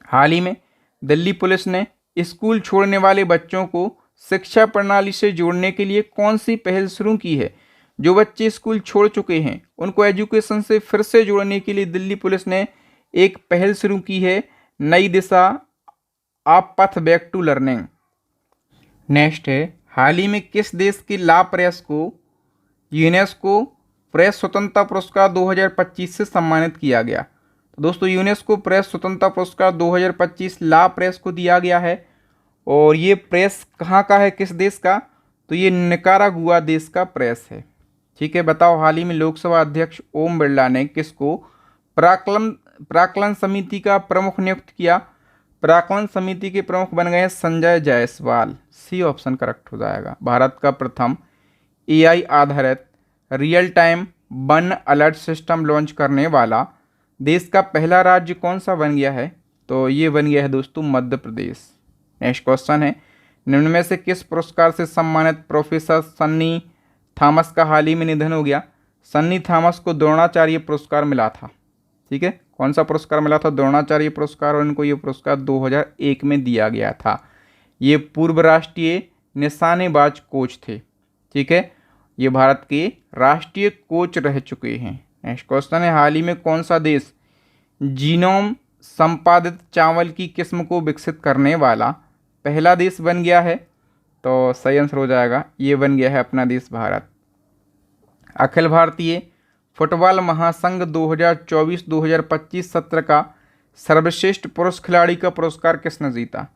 हाल ही में दिल्ली पुलिस ने स्कूल छोड़ने वाले बच्चों को शिक्षा प्रणाली से जोड़ने के लिए कौन सी पहल शुरू की है? जो बच्चे स्कूल छोड़ चुके हैं उनको एजुकेशन से फिर से जोड़ने के लिए दिल्ली पुलिस ने एक पहल शुरू की है, नई दिशा आप पथ बैक टू लर्निंग। नेक्स्ट है, हाल ही में किस देश की ला प्रेस को यूनेस्को प्रेस स्वतंत्रता पुरस्कार 2025 से सम्मानित किया गया? तो दोस्तों, यूनेस्को प्रेस स्वतंत्रता पुरस्कार 2025 ला प्रेस को दिया गया है और ये प्रेस कहाँ का है, किस देश का? तो ये निकारागुआ देश का प्रेस है। ठीक है। बताओ, हाल ही में लोकसभा अध्यक्ष ओम बिरला ने किसको प्राक्कलन समिति का प्रमुख नियुक्त किया? प्राक्कलन समिति के प्रमुख बन गए Sanjay Jaiswal. C option correct हो जाएगा। भारत का प्रथम AI आधारित रियल टाइम वन अलर्ट सिस्टम लॉन्च करने वाला देश का पहला राज्य कौन सा बन गया है? तो ये बन गया है दोस्तों मध्य प्रदेश। नेक्स्ट क्वेश्चन है, निम्न में से किस पुरस्कार से सम्मानित प्रोफेसर सन्नी थॉमस का हाल ही में निधन हो गया? सन्नी थॉमस को द्रोणाचार्य पुरस्कार मिला था। ठीक है, कौन सा पुरस्कार मिला था? द्रोणाचार्य पुरस्कार, और इनको ये पुरस्कार 2001 में दिया गया था। ये पूर्व राष्ट्रीय निशानेबाज कोच थे। ठीक है, ये भारत के राष्ट्रीय कोच रह चुके हैं। नेक्स्ट क्वेश्चन है, हाल ही में कौन सा देश जीनोम संपादित चावल की किस्म को विकसित करने वाला पहला देश बन गया है? तो सही आंसर हो जाएगा, ये बन गया है अपना देश भारत। अखिल भारतीय फुटबॉल महासंघ 2024-2025 सत्र का सर्वश्रेष्ठ पुरुष खिलाड़ी का पुरस्कार किसने जीता?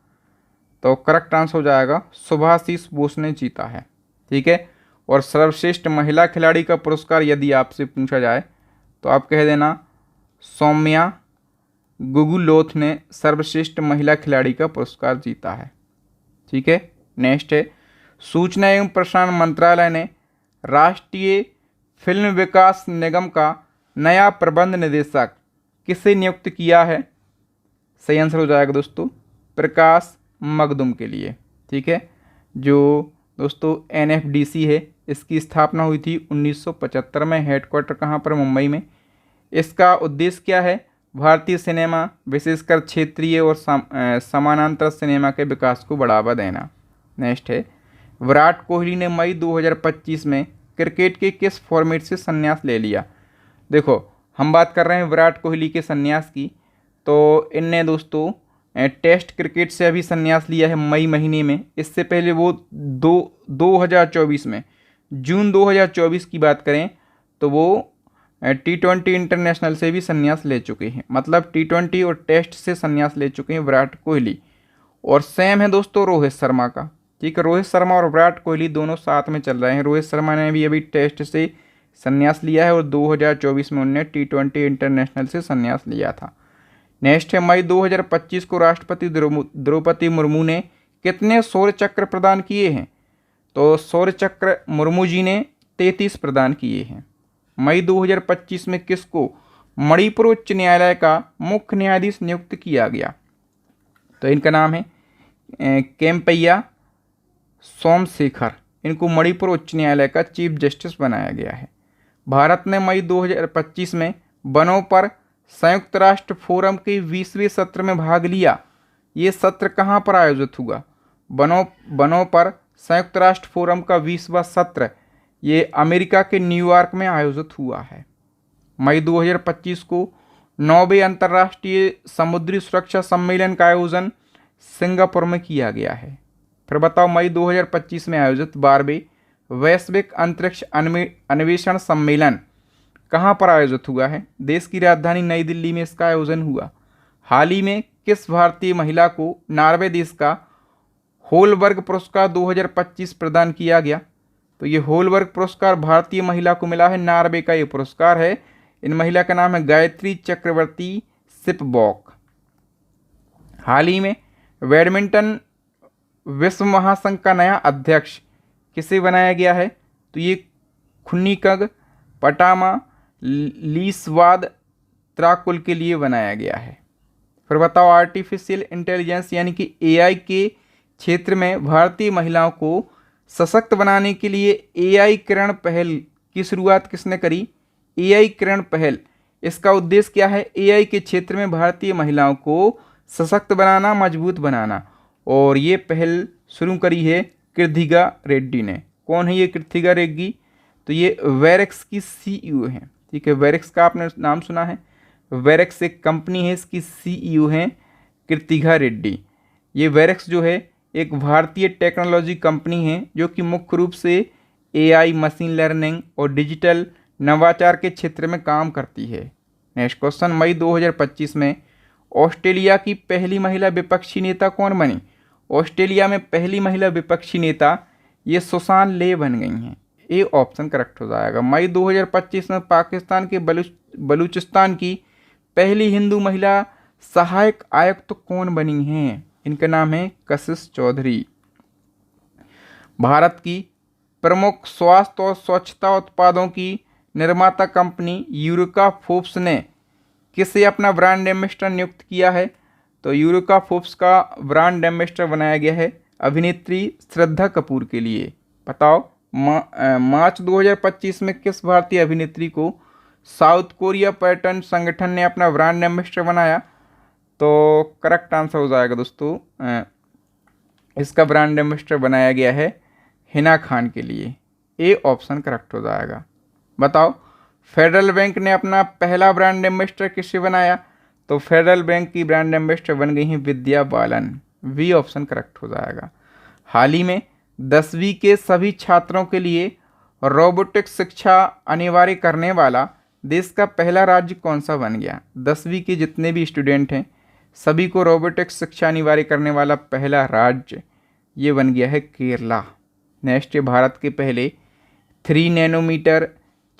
तो करेक्ट आंसर हो जाएगा सुभाशीष बोस ने जीता है। ठीक है, और सर्वश्रेष्ठ महिला खिलाड़ी का पुरस्कार यदि आपसे पूछा जाए तो आप कह देना सौम्या गुगुलोथ ने सर्वश्रेष्ठ महिला खिलाड़ी का पुरस्कार जीता है। ठीक है। नेक्स्ट है, सूचना एवं प्रसारण मंत्रालय ने राष्ट्रीय फिल्म विकास निगम का नया प्रबंध निदेशक किसे नियुक्त किया है? सही आंसर हो जाएगा दोस्तों प्रकाश मगदुम के लिए। ठीक है, जो दोस्तों NFDC है, इसकी स्थापना हुई थी 1975 में। हेडक्वार्टर कहाँ पर? मुंबई में। इसका उद्देश्य क्या है? भारतीय सिनेमा विशेषकर क्षेत्रीय और समानांतर सिनेमा के विकास को बढ़ावा देना। नेक्स्ट है, विराट कोहली ने मई 2025 में क्रिकेट के किस फॉर्मेट से संन्यास ले लिया? देखो, हम बात कर रहे हैं विराट कोहली के संन्यास की। तो इनने दोस्तों टेस्ट क्रिकेट से अभी संन्यास लिया है मई महीने में। इससे पहले वो 2024 में, जून 2024 की बात करें तो वो T20 इंटरनेशनल से भी संन्यास ले चुके हैं। मतलब T20 और टेस्ट से संन्यास ले चुके हैं विराट कोहली। और सेम है दोस्तों रोहित शर्मा का। ठीक है, रोहित शर्मा और विराट कोहली दोनों साथ में चल रहे हैं। रोहित शर्मा ने भी अभी टेस्ट से संन्यास लिया है और 2024 में उन्होंने T20 इंटरनेशनल से संन्यास लिया था। नेक्स्ट है मई 2025 को राष्ट्रपति द्रौपदी मुर्मू ने कितने शौर्य चक्र प्रदान किए हैं? तो शौर्य चक्र मुर्मू जी ने 33 प्रदान किए हैं। मई 2025 में किसको मणिपुर उच्च न्यायालय का मुख्य न्यायाधीश नियुक्त किया गया? तो इनका नाम है केम्पैया सोमशेखर। इनको मणिपुर उच्च न्यायालय का चीफ जस्टिस बनाया गया है। भारत ने मई 2025 में वनों पर संयुक्त राष्ट्र फोरम के 20वें सत्र में भाग लिया। ये सत्र कहाँ पर आयोजित हुआ? वनों पर संयुक्त राष्ट्र फोरम का 20वां सत्र ये अमेरिका के न्यूयॉर्क में आयोजित हुआ है। मई 2025 को 9वें अंतर्राष्ट्रीय समुद्री सुरक्षा सम्मेलन का आयोजन सिंगापुर में किया गया है। फिर बताओ मई 2025 में आयोजित 12वें वैश्विक अंतरिक्ष अन्वेषण सम्मेलन कहाँ पर आयोजित हुआ है? देश की राजधानी नई दिल्ली में इसका आयोजन हुआ। हाल ही में किस भारतीय महिला को नॉर्वे देश का होलबर्ग पुरस्कार 2025 प्रदान किया गया? तो ये होलबर्ग पुरस्कार भारतीय महिला को मिला है। नॉर्वे का ये पुरस्कार है। इन महिला का नाम है गायत्री चक्रवर्ती सिपबॉक। हाल ही में बैडमिंटन विश्व महासंघ का नया अध्यक्ष किसे बनाया गया है? तो ये खुन्निकग पटामा लीसवाद त्राकुल के लिए बनाया गया है। फिर बताओ आर्टिफिशियल इंटेलिजेंस यानी कि एआई के क्षेत्र में भारतीय महिलाओं को सशक्त बनाने के लिए एआई किरण पहल की शुरुआत किसने करी? एआई किरण पहल। इसका उद्देश्य क्या है? एआई के क्षेत्र में भारतीय महिलाओं को सशक्त बनाना, मजबूत बनाना। और ये पहल शुरू करी है कृथिका रेड्डी ने। कौन है ये कृथिका रेड्डी? तो ये वेरेक्स की सीईओ है। ठीक है, वेरेक्स का आपने नाम सुना है। वेरेक्स एक कंपनी है, इसकी सीईओ हैं कृथिका रेड्डी। ये वेरेक्स जो है एक भारतीय टेक्नोलॉजी कंपनी है जो कि मुख्य रूप से एआई, मशीन लर्निंग और डिजिटल नवाचार के क्षेत्र में काम करती है। नेक्स्ट क्वेश्चन, मई 2025 में ऑस्ट्रेलिया की पहली महिला विपक्षी नेता कौन बनी? ऑस्ट्रेलिया में पहली महिला विपक्षी नेता ये सुसान ले बन गई हैं। ए ऑप्शन करेक्ट हो जाएगा। मई 2025 में पाकिस्तान के बलूचिस्तान की पहली हिंदू महिला सहायक आयुक्त कौन बनी हैं? इनका नाम है कशिश चौधरी। भारत की प्रमुख स्वास्थ्य और स्वच्छता उत्पादों की निर्माता कंपनी यूरेका फूड्स ने किसे अपना ब्रांड एम्बेसडर नियुक्त किया है? तो यूरेका फूड्स का ब्रांड एम्बेसडर बनाया गया है अभिनेत्री श्रद्धा कपूर के लिए। बताओ मार्च 2025 में किस भारतीय अभिनेत्री को साउथ कोरिया पर्यटन संगठन ने अपना ब्रांड एम्बेसडर बनाया? तो करेक्ट आंसर हो जाएगा दोस्तों, इसका ब्रांड एम्बेसडर बनाया गया है हिना खान के लिए। ए ऑप्शन करेक्ट हो जाएगा। बताओ फेडरल बैंक ने अपना पहला ब्रांड एम्बेसडर किसे बनाया? तो फेडरल बैंक की ब्रांड एम्बेसडर बन गई हैं Vidya Balan. B option correct हो जाएगा। हाल ही में 10वीं के सभी छात्रों के लिए रोबोटिक्स शिक्षा अनिवार्य करने वाला देश का पहला राज्य कौन सा बन गया? 10वीं के जितने भी स्टूडेंट हैं सभी को रोबोटिक्स शिक्षा अनिवार्य करने वाला पहला राज्य ये बन गया है केरला। नेक्स्ट, भारत के पहले 3 नैनोमीटर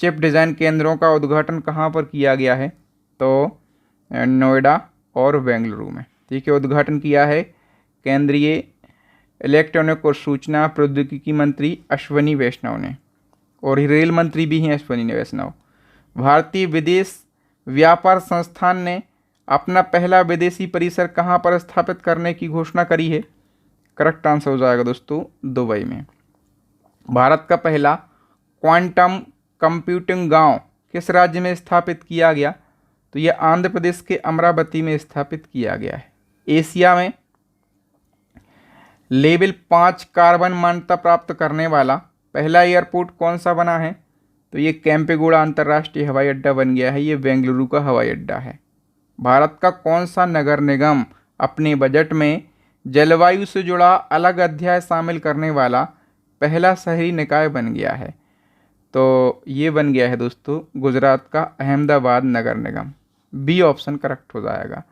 चिप डिज़ाइन केंद्रों का उद्घाटन कहाँ पर किया गया है? तो नोएडा और बेंगलुरु में। ठीक है, उद्घाटन किया है केंद्रीय इलेक्ट्रॉनिक और सूचना प्रौद्योगिकी मंत्री अश्वनी वैष्णव ने, और रेल मंत्री भी हैं अश्वनी वैष्णव। भारतीय विदेश व्यापार संस्थान ने अपना पहला विदेशी परिसर कहाँ पर स्थापित करने की घोषणा करी है? करेक्ट आंसर हो जाएगा दोस्तों दुबई में। भारत का पहला क्वांटम कंप्यूटिंग गांव किस राज्य में स्थापित किया गया? तो यह आंध्र प्रदेश के अमरावती में स्थापित किया गया है। एशिया में लेवल 5 कार्बन मान्यता प्राप्त करने वाला पहला एयरपोर्ट कौन सा बना है? तो ये केम्पेगौड़ा अंतर्राष्ट्रीय हवाई अड्डा बन गया है। ये बेंगलुरु का हवाई अड्डा है। भारत का कौन सा नगर निगम अपने बजट में जलवायु से जुड़ा अलग अध्याय शामिल करने वाला पहला शहरी निकाय बन गया है? तो ये बन गया है दोस्तों गुजरात का अहमदाबाद नगर निगम। बी ऑप्शन करेक्ट हो जाएगा।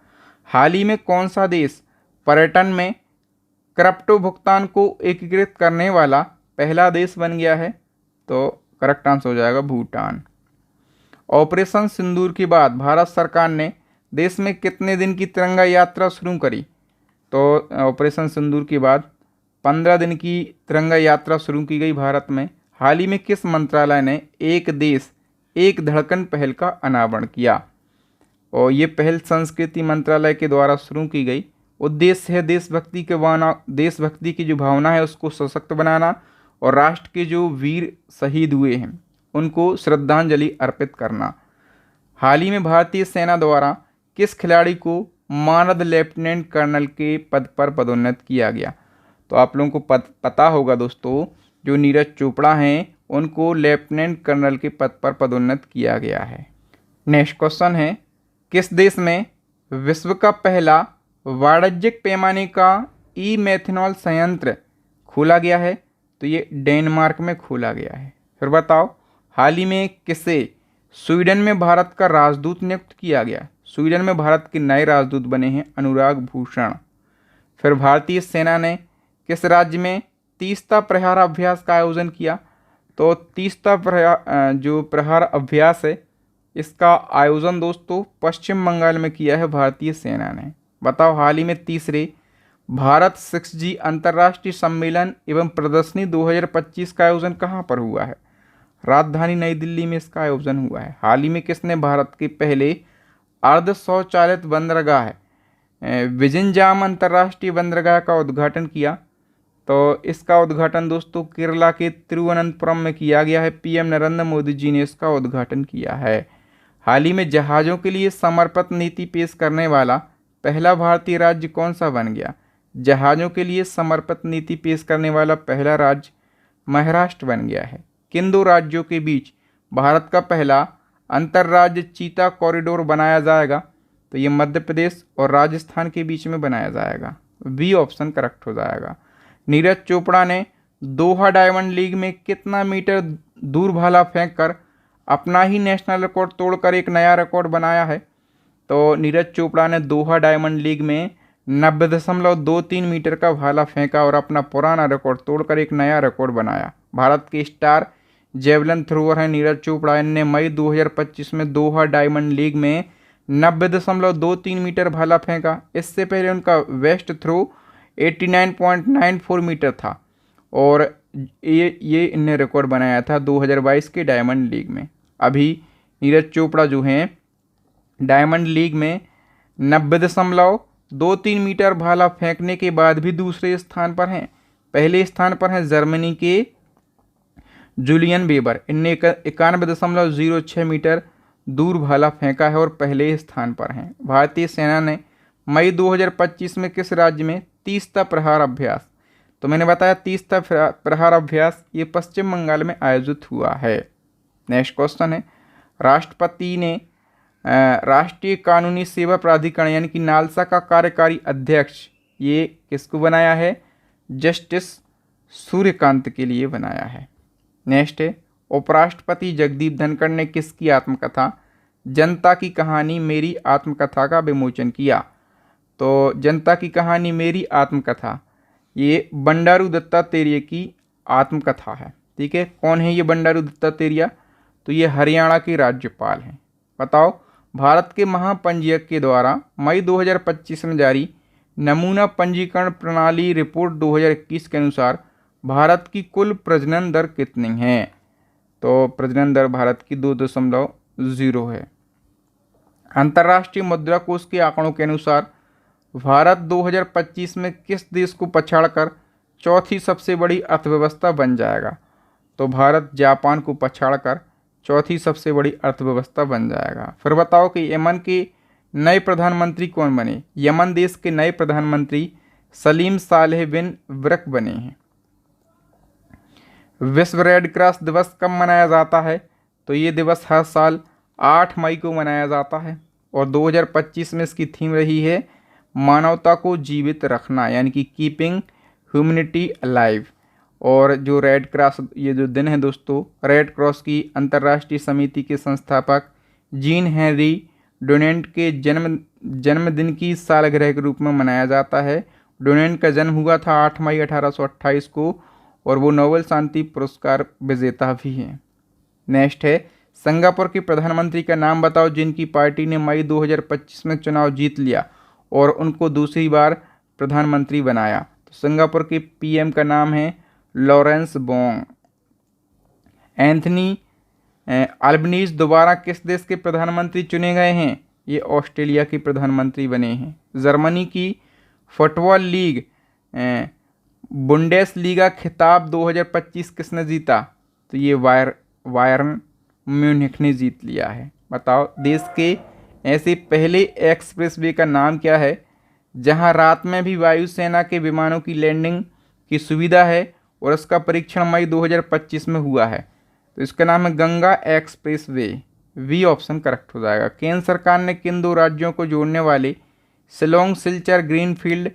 हाल ही में कौन सा देश पर्यटन में क्रिप्टो भुगतान को एकीकृत करने वाला पहला देश बन गया है? तो करेक्ट आंसर हो जाएगा भूटान। ऑपरेशन सिंदूर के बाद भारत सरकार ने देश में कितने दिन की तिरंगा यात्रा शुरू करी? तो ऑपरेशन सिंदूर के बाद 15 दिन की तिरंगा यात्रा शुरू की गई भारत में। हाल ही में किस मंत्रालय ने एक देश एक धड़कन पहल का अनावरण किया? और ये पहल संस्कृति मंत्रालय के द्वारा शुरू की गई। उद्देश्य है देशभक्ति की जो भावना है उसको सशक्त बनाना और राष्ट्र के जो वीर शहीद हुए हैं उनको श्रद्धांजलि अर्पित करना। हाल ही में भारतीय सेना द्वारा किस खिलाड़ी को मानद लेफ्टिनेंट कर्नल के पद पर पदोन्नत किया गया? तो आप लोगों को पता होगा दोस्तों, जो नीरज चोपड़ा हैं उनको लेफ्टिनेंट कर्नल के पद पर पदोन्नत किया गया है। नेक्स्ट क्वेश्चन है, किस देश में विश्व का पहला वाणिज्यिक पैमाने का ई मेथनॉल संयंत्र खोला गया है? तो ये डेनमार्क में खोला गया है। फिर बताओ, हाल ही में किसे स्वीडन में भारत का राजदूत नियुक्त किया गया? स्वीडन में भारत के नए राजदूत बने हैं अनुराग भूषण। फिर भारतीय सेना ने किस राज्य में तीस्ता प्रहार अभ्यास का आयोजन किया? तो तीस्ता जो प्रहार अभ्यास है इसका आयोजन दोस्तों पश्चिम बंगाल में किया है भारतीय सेना ने। बताओ, हाल ही में तीसरे भारत 6G अंतर्राष्ट्रीय सम्मेलन एवं प्रदर्शनी 2025 का आयोजन कहाँ पर हुआ है? राजधानी नई दिल्ली में इसका आयोजन हुआ है। हाल ही में किसने भारत के पहले अर्ध स्वचालित बंदरगाह विजिंजाम अंतर्राष्ट्रीय बंदरगाह का उद्घाटन किया? तो इसका उद्घाटन दोस्तों केरला के तिरुवनंतपुरम में किया गया है। पीएम नरेंद्र मोदी जी ने इसका उद्घाटन किया है। हाल ही में जहाज़ों के लिए समर्पित नीति पेश करने वाला पहला भारतीय राज्य कौन सा बन गया? जहाज़ों के लिए समर्पित नीति पेश करने वाला पहला राज्य महाराष्ट्र बन गया है। किन दो राज्यों के बीच भारत का पहला अंतर्राज्य चीता कॉरिडोर बनाया जाएगा? तो ये मध्य प्रदेश और राजस्थान के बीच में बनाया जाएगा। बी ऑप्शन करेक्ट हो जाएगा। नीरज चोपड़ा ने दोहा डायमंड लीग में कितना मीटर दूर भाला फेंककर अपना ही नेशनल रिकॉर्ड तोड़कर एक नया रिकॉर्ड बनाया है? तो नीरज चोपड़ा ने दोहा डायमंड लीग में 90.23 मीटर का भाला फेंका और अपना पुराना रिकॉर्ड तोड़कर एक नया रिकॉर्ड बनाया। भारत के स्टार जेवलिन थ्रोअर हैं नीरज चोपड़ा। इनने मई 2025 में दोहा डायमंड लीग में 90.23 मीटर भाला फेंका। इससे पहले उनका वेस्ट थ्रो 89.94 मीटर था और ये इनने रिकॉर्ड बनाया था 2022 के डायमंड लीग में। अभी नीरज चोपड़ा जो हैं डायमंड लीग में 90.23 मीटर भाला फेंकने के बाद भी दूसरे स्थान पर हैं। पहले स्थान पर हैं जर्मनी के जूलियन वेबर। इनने 91.06 मीटर दूर भाला फेंका है और पहले स्थान पर हैं। भारतीय सेना ने मई 2025 में किस राज्य में तीस्ता प्रहार अभ्यास? तो मैंने बताया तीस्ता प्रहार अभ्यास ये पश्चिम बंगाल में आयोजित हुआ है। नेक्स्ट क्वेश्चन है, राष्ट्रपति ने राष्ट्रीय कानूनी सेवा प्राधिकरण यानी कि नालसा का कार्यकारी अध्यक्ष ये किसको बनाया है? जस्टिस सूर्यकांत के लिए बनाया है। नेक्स्ट है, उपराष्ट्रपति जगदीप धनखड़ ने किसकी आत्मकथा जनता की कहानी मेरी आत्मकथा का विमोचन किया? तो जनता की कहानी मेरी आत्मकथा ये बंडारू दत्तात्रेय की आत्मकथा है। ठीक है, कौन है ये बंडारू दत्तात्रेय? तो ये हरियाणा के राज्यपाल हैं। बताओ, भारत के महापंजीयक के द्वारा मई 2025 में जारी नमूना पंजीकरण प्रणाली रिपोर्ट 2021 के अनुसार भारत की कुल प्रजनन दर कितनी है? तो प्रजनन दर भारत की 2.0 है। अंतर्राष्ट्रीय मुद्रा कोष के आंकड़ों के अनुसार भारत 2025 में किस देश को पछाड़कर चौथी सबसे बड़ी अर्थव्यवस्था बन जाएगा? तो भारत जापान को पछाड़कर चौथी सबसे बड़ी अर्थव्यवस्था बन जाएगा। फिर बताओ कि यमन के नए प्रधानमंत्री कौन बने? यमन देश के नए प्रधानमंत्री सलीम सालेह बिन वरक बने हैं। विश्व रेड क्रॉस दिवस कब मनाया जाता है? तो ये दिवस हर साल 8 मई को मनाया जाता है। और 2025 में इसकी थीम रही है मानवता को जीवित रखना, यानी कि कीपिंग ह्यूमैनिटी अलाइव। और जो रेड क्रॉस, ये जो दिन है दोस्तों, रेड क्रॉस की अंतर्राष्ट्रीय समिति के संस्थापक जीन हेनरी डोनेट के जन्मदिन की सालगिरह के रूप में मनाया जाता है। डोनेट का जन्म हुआ था 8 मई 1828 को और वो नोबेल शांति पुरस्कार विजेता भी हैं। नेक्स्ट है, सिंगापुर के प्रधानमंत्री का नाम बताओ जिनकी पार्टी ने मई 2025 में चुनाव जीत लिया और उनको दूसरी बार प्रधानमंत्री बनाया। तो सिंगापुर के पीएम का नाम है लॉरेंस बोंग। एंथनी अल्बनीज दोबारा किस देश के प्रधानमंत्री चुने गए हैं? ये ऑस्ट्रेलिया के प्रधानमंत्री बने हैं। जर्मनी की फुटबॉल लीग बुंडेसलीगा खिताब 2025 किसने जीता? तो ये बायर्न म्यूनिख ने जीत लिया है। बताओ देश के ऐसे पहले एक्सप्रेसवे का नाम क्या है जहां रात में भी वायुसेना के विमानों की लैंडिंग की सुविधा है और इसका परीक्षण मई 2025 में हुआ है? तो इसका नाम है Ganga expressway. B option correct हो जाएगा। केंद्र सरकार ने किन दो राज्यों को जोड़ने वाले शिलोंग सिलचर ग्रीनफील्ड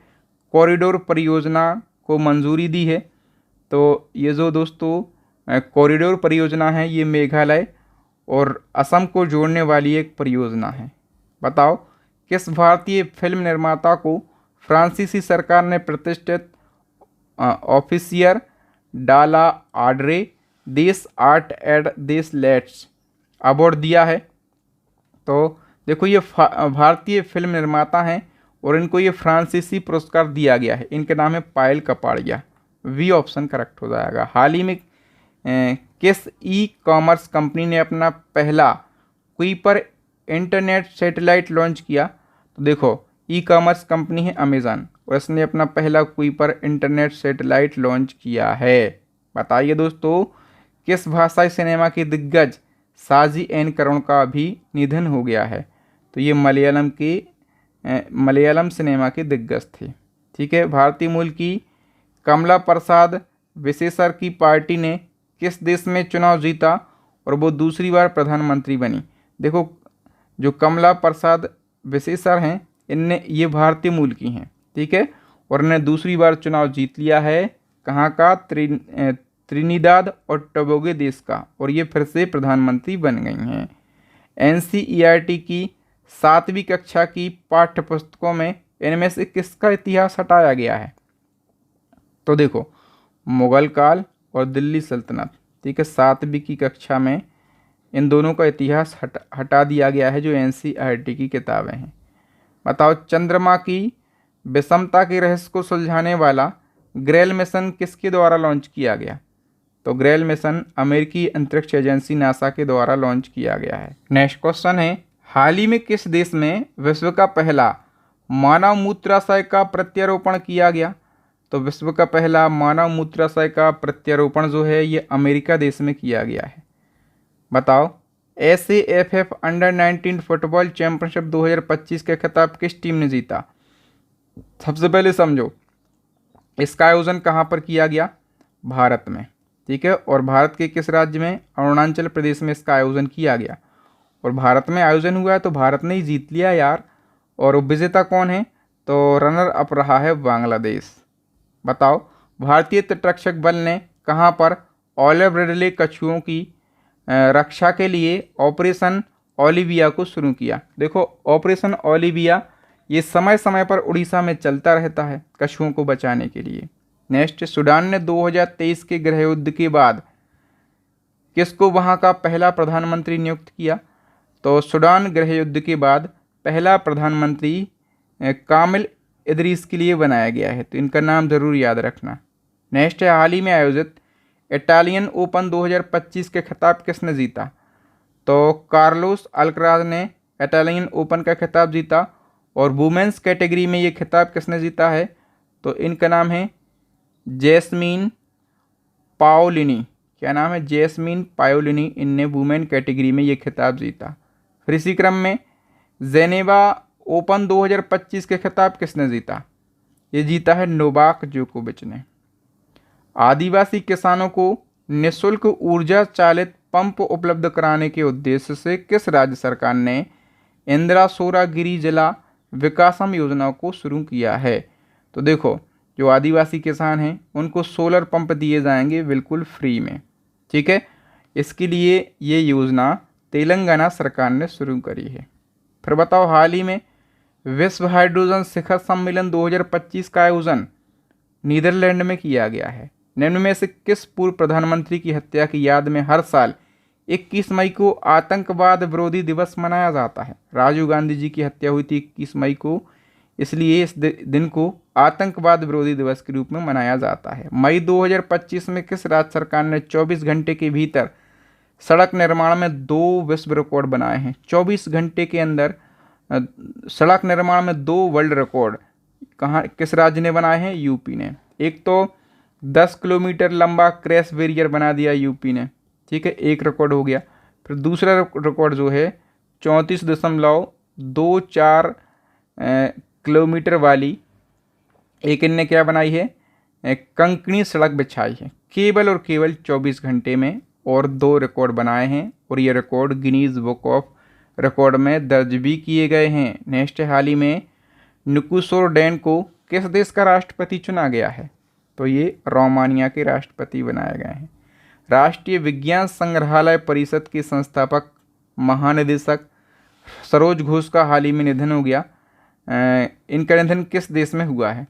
कॉरिडोर परियोजना को मंजूरी दी है? तो ये जो दोस्तों कॉरिडोर परियोजना है ये मेघालय और असम को जोड़ने वाली एक परियोजना है। बताओ किस भारतीय फिल्म निर्माता को फ्रांसीसी सरकार ने प्रतिष्ठित ऑफिसियर डाला आड्रे देश आर्ट एड देश लेट्स अवार्ड दिया है? तो देखो ये भारतीय फिल्म निर्माता हैं और इनको ये फ्रांसीसी पुरस्कार दिया गया है। इनका नाम है पायल कपाड़िया। वी ऑप्शन करेक्ट हो जाएगा। हाल ही में किस ई कॉमर्स कंपनी ने अपना पहला कुइपर इंटरनेट सैटेलाइट लॉन्च किया? तो देखो ई कॉमर्स कंपनी है अमेज़न और इसने अपना पहला कुइपर इंटरनेट सैटेलाइट लॉन्च किया है। बताइए दोस्तों किस भाषाई सिनेमा के दिग्गज साजी एन करुण का भी निधन हो गया है? तो ये मलयालम सिनेमा के दिग्गज थे। ठीक है। भारतीय मूल की कमला प्रसाद विशेषर की पार्टी ने किस देश में चुनाव जीता और वो दूसरी बार प्रधानमंत्री बनी? देखो जो कमला प्रसाद विशेषर हैं इनने ये भारतीय मूल की हैं। ठीक है। और इन्हें दूसरी बार चुनाव जीत लिया है। कहाँ का? त्रिनिदाद और टोबैगो देश का, और ये फिर से प्रधानमंत्री बन गई हैं। एनसीईआरटी की 7वीं कक्षा की पाठ्य पुस्तकों में इनमें से किसका इतिहास हटाया गया है? तो देखो मुगल काल और दिल्ली सल्तनत। ठीक है। 7वीं की कक्षा में इन दोनों का इतिहास हटा दिया गया है जो एनसीईआरटी की किताबें हैं। बताओ चंद्रमा की विषमता के रहस्य को सुलझाने वाला ग्रेल मिशन किसके द्वारा लॉन्च किया गया? तो ग्रेल मिशन अमेरिकी अंतरिक्ष एजेंसी नासा के द्वारा लॉन्च किया गया है। नेक्स्ट क्वेश्चन है, हाल ही में किस देश में विश्व का पहला मानव मूत्राशय का प्रत्यारोपण किया गया? तो विश्व का पहला मानव मूत्राशय का प्रत्यारोपण जो है ये अमेरिका देश में किया गया है। बताओ SAFF अंडर 19 फुटबॉल चैंपियनशिप 2025 का खिताब किस टीम ने जीता? सबसे पहले समझो इसका आयोजन कहाँ पर किया गया? भारत में। ठीक है। और भारत के किस राज्य में? अरुणाचल प्रदेश में इसका आयोजन किया गया और भारत में आयोजन हुआ है तो भारत ने ही जीत लिया यार। और विजेता कौन है? तो रनर अप रहा है बांग्लादेश। बताओ भारतीय तटरक्षक बल ने कहाँ पर ऑलिव रिडले कछुओं की रक्षा के लिए ऑपरेशन ओलिविया को शुरू किया? देखो ऑपरेशन ओलिविया ये समय समय पर उड़ीसा में चलता रहता है कछुओं को बचाने के लिए। नेक्स्ट, सूडान ने 2023 के गृह युद्ध के बाद किसको वहां का पहला प्रधानमंत्री नियुक्त किया? तो सूडान गृह युद्ध के बाद पहला प्रधानमंत्री कामिल इदरीस के लिए बनाया गया है, तो इनका नाम जरूर याद रखना। नेक्स्ट है, हाल ही में आयोजित इटालियन ओपन 2025 के खिताब किसने जीता? तो कार्लोस अल्कराज ने इटालियन ओपन का खिताब जीता। और वुमेन्स कैटेगरी में ये खिताब किसने जीता है? तो इनका नाम है जैस्मीन पाओलिनी। क्या नाम है? Jasmine Paolini. इनने वुमेन कैटेगरी में ये खिताब जीता। फिर इसी क्रम में जेनेवा ओपन 2025 के खिताब किसने जीता? ये जीता है नोवाक जोकोविच ने। आदिवासी किसानों को निःशुल्क ऊर्जा चालित पंप उपलब्ध कराने के उद्देश्य से किस राज्य सरकार ने इंदिरा सौर गिरी जला विकासम योजना को शुरू किया है। तो देखो, जो आदिवासी किसान हैं उनको सोलर पंप दिए जाएंगे बिल्कुल फ्री में, ठीक है। इसके लिए ये योजना तेलंगाना सरकार ने शुरू करी है। फिर बताओ, हाल ही में विश्व हाइड्रोजन शिखर सम्मेलन 2025 का आयोजन नीदरलैंड में किया गया है। निम्न में से किस पूर्व प्रधानमंत्री की हत्या की याद में हर साल 21 मई को आतंकवाद विरोधी दिवस मनाया जाता है? राजीव गांधी जी की हत्या हुई थी 21 मई को, इसलिए इस दिन को आतंकवाद विरोधी दिवस के रूप में मनाया जाता है। मई 2025 में किस राज्य सरकार ने 24 घंटे के भीतर सड़क निर्माण में 2 विश्व रिकॉर्ड बनाए हैं? 24 घंटे के अंदर सड़क निर्माण में 2 वर्ल्ड रिकॉर्ड कहाँ, किस राज्य ने बनाए हैं? यूपी ने। एक तो 10 किलोमीटर लंबा क्रैश बैरियर बना दिया यूपी ने, ठीक है, एक रिकॉर्ड हो गया। फिर दूसरा रिकॉर्ड जो है 34.24 किलोमीटर वाली एक इनने क्या बनाई है? कंकड़ी सड़क बिछाई है, केवल और केवल 24 घंटे में, और 2 रिकॉर्ड बनाए हैं, और ये record Guinness book of record में दर्ज भी किए गए हैं। नेक्स्ट, हाल ही में नुकुसोर डैन को किस देश का राष्ट्रपति चुना गया है? तो ये रोमानिया के राष्ट्रपति बनाए गए हैं। राष्ट्रीय विज्ञान संग्रहालय परिषद के संस्थापक महानिदेशक सरोज घोष का हाल ही में निधन हो गया। इनका निधन किस देश में हुआ है?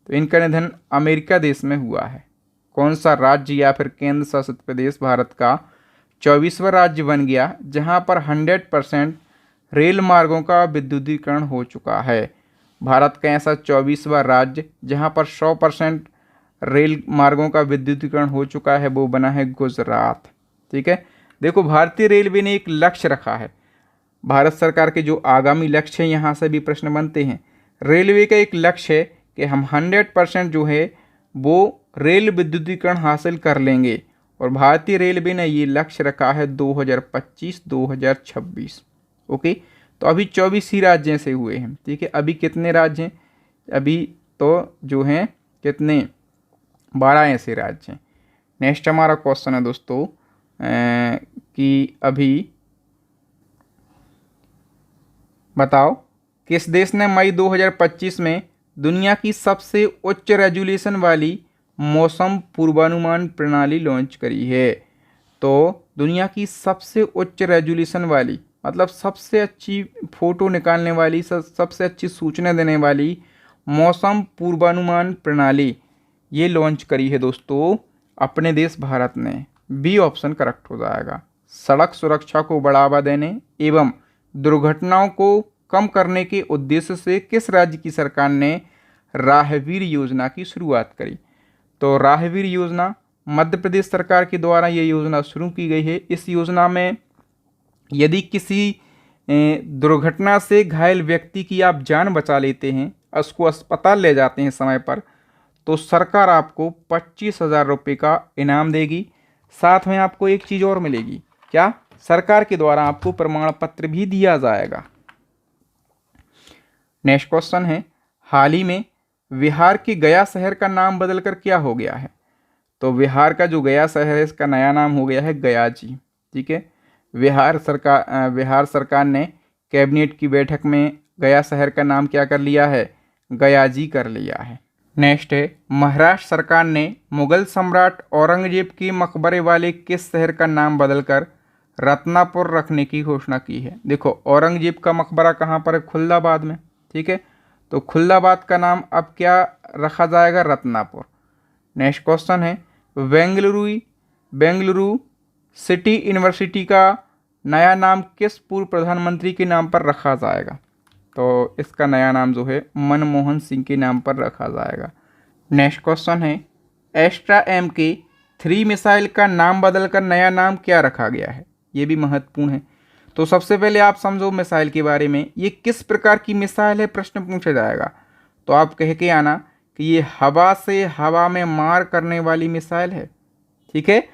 तो इनका निधन अमेरिका देश में हुआ है। कौन सा राज्य या फिर केंद्र शासित प्रदेश भारत का 24वां राज्य बन गया जहां पर 100% रेल मार्गों का विद्युतीकरण हो चुका है? भारत का ऐसा 24वां राज्य जहां पर 100% रेल मार्गों का विद्युतीकरण हो चुका है, वो बना है गुजरात, ठीक है। देखो, भारतीय रेलवे ने एक लक्ष्य रखा है। भारत सरकार के जो आगामी लक्ष्य हैं, यहाँ से भी प्रश्न बनते हैं। रेलवे का एक लक्ष्य है कि हम 100% जो है वो रेल विद्युतीकरण हासिल कर लेंगे, और भारतीय रेलवे ने ये लक्ष्य रखा है 2025-2026। ओके, तो अभी 24 ही राज्य से हुए हैं, ठीक है। अभी कितने राज्य हैं? अभी तो जो हैं कितने, 12 ऐसे राज्य हैं। नेक्स्ट हमारा क्वेश्चन है दोस्तों कि अभी बताओ, किस देश ने मई 2025 में दुनिया की सबसे उच्च रेजोल्यूशन वाली मौसम पूर्वानुमान प्रणाली लॉन्च करी है? तो दुनिया की सबसे उच्च रेजोल्यूशन वाली मतलब सबसे अच्छी फोटो निकालने वाली, सबसे अच्छी सूचना देने वाली मौसम पूर्वानुमान प्रणाली ये लॉन्च करी है दोस्तों अपने देश भारत ने। बी ऑप्शन करेक्ट हो जाएगा। सड़क सुरक्षा को बढ़ावा देने एवं दुर्घटनाओं को कम करने के उद्देश्य से किस राज्य की सरकार ने राहवीर योजना की शुरुआत करी? तो राहवीर योजना मध्य प्रदेश सरकार के द्वारा ये योजना शुरू की गई है। इस योजना में यदि किसी दुर्घटना से घायल व्यक्ति की आप जान बचा लेते हैं, उसको अस्पताल ले जाते हैं समय पर, तो सरकार आपको 25,000 रुपये का इनाम देगी। साथ में आपको एक चीज़ और मिलेगी, क्या? सरकार के द्वारा आपको प्रमाण पत्र भी दिया जाएगा। नेक्स्ट क्वेश्चन है, हाल ही में बिहार के गया शहर का नाम बदलकर क्या हो गया है? तो बिहार का जो गया शहर है इसका नया नाम हो गया है गयाजी, ठीक है। बिहार सरकार ने कैबिनेट की बैठक में गया शहर का नाम क्या कर लिया है? गयाजी कर लिया है। नेक्स्ट है, महाराष्ट्र सरकार ने मुगल सम्राट औरंगजेब के मकबरे वाले किस शहर का नाम बदलकर रत्नापुर रखने की घोषणा की है? देखो, औरंगजेब का मकबरा कहाँ पर है? खुल्दाबाद में, ठीक है। तो खुल्दाबाद का नाम अब क्या रखा जाएगा? रत्नापुर। नेक्स्ट क्वेश्चन है, बेंगलुरु सिटी यूनिवर्सिटी का नया नाम किस पूर्व प्रधानमंत्री के नाम पर रखा जाएगा? तो इसका नया नाम जो है मनमोहन सिंह के नाम पर रखा जाएगा। नेक्स्ट क्वेश्चन है, एस्ट्रा MK3 मिसाइल का नाम बदलकर नया नाम क्या रखा गया है? ये भी महत्वपूर्ण है। तो सबसे पहले आप समझो मिसाइल के बारे में, ये किस प्रकार की मिसाइल है प्रश्न पूछा जाएगा, तो आप कह के आना कि ये हवा से हवा में मार करने वाली मिसाइल है, ठीक है।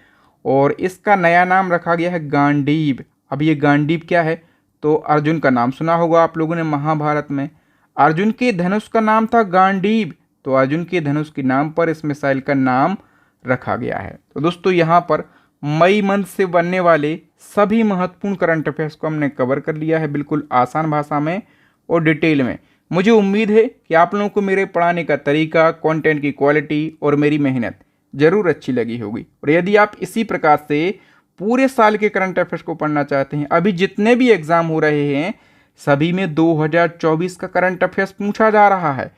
और इसका नया नाम रखा गया है गांडीव। अब ये गांडीव क्या है? तो अर्जुन का नाम सुना होगा आप लोगों ने महाभारत में, अर्जुन के धनुष का नाम था गांडीव, तो अर्जुन के धनुष के नाम पर इस मिसाइल का नाम रखा गया है। तो दोस्तों यहाँ पर मई मंथ से बनने वाले सभी महत्वपूर्ण करंट अफेयर्स को हमने कवर कर लिया है, बिल्कुल आसान भाषा में और डिटेल में। मुझे उम्मीद है कि आप लोगों को मेरे पढ़ाने का तरीका, कंटेंट की क्वालिटी और मेरी मेहनत ज़रूर अच्छी लगी होगी। और यदि आप इसी प्रकार से पूरे साल के करंट अफेयर्स को पढ़ना चाहते हैं, अभी जितने भी एग्ज़ाम हो रहे हैं सभी में 2024 का करंट अफेयर्स पूछा जा रहा है,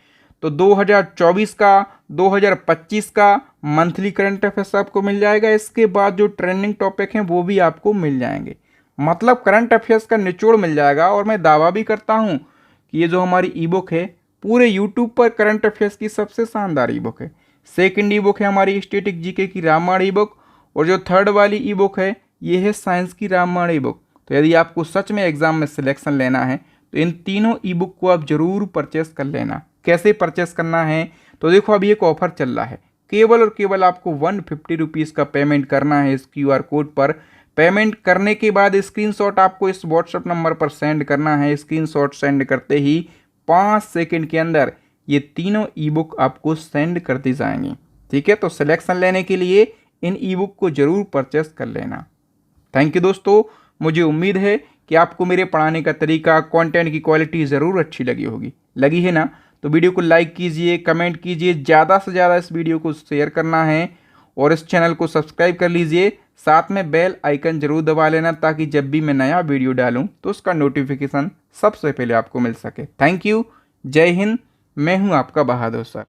तो 2024 का, 2025 का मंथली करंट अफेयर्स आपको मिल जाएगा। इसके बाद जो ट्रेंडिंग टॉपिक हैं वो भी आपको मिल जाएंगे, मतलब करंट अफेयर्स का निचोड़ मिल जाएगा। और मैं दावा भी करता हूँ कि ये जो हमारी ई बुक है पूरे यूट्यूब पर करंट अफेयर्स की सबसे शानदार ई बुक है। सेकंड ई बुक है हमारी स्टैटिक जीके की रामायण ई बुक, और जो थर्ड वाली ई बुक है ये है साइंस की रामायण ई बुक। तो यदि आपको सच में एग्जाम में सिलेक्शन लेना है तो इन तीनों ई बुक को आप जरूर परचेस कर लेना। कैसे परचेस करना है, तो देखो अभी एक ऑफर चल रहा है, केवल और केवल आपको 150 रुपीज़ का पेमेंट करना है इस QR कोड पर। पेमेंट करने के बाद स्क्रीनशॉट आपको इस व्हाट्सएप नंबर पर सेंड करना है। स्क्रीनशॉट सेंड करते ही 5 सेकंड के अंदर ये तीनों ई बुक आपको सेंड कर दी जाएंगी। ठीक है, तो सिलेक्शन लेने के लिए इन ई बुक को जरूर परचेस कर लेना। थैंक यू दोस्तों, मुझे उम्मीद है कि आपको मेरे पढ़ाने का तरीका, कंटेंट की क्वालिटी ज़रूर अच्छी लगी होगी। लगी है ना, तो वीडियो को लाइक कीजिए, कमेंट कीजिए, ज़्यादा से ज़्यादा इस वीडियो को शेयर करना है और इस चैनल को सब्सक्राइब कर लीजिए। साथ में बेल आइकन जरूर दबा लेना ताकि जब भी मैं नया वीडियो डालूं तो उसका नोटिफिकेशन सबसे पहले आपको मिल सके। थैंक यू, जय हिंद, मैं हूं आपका बहादुर सर।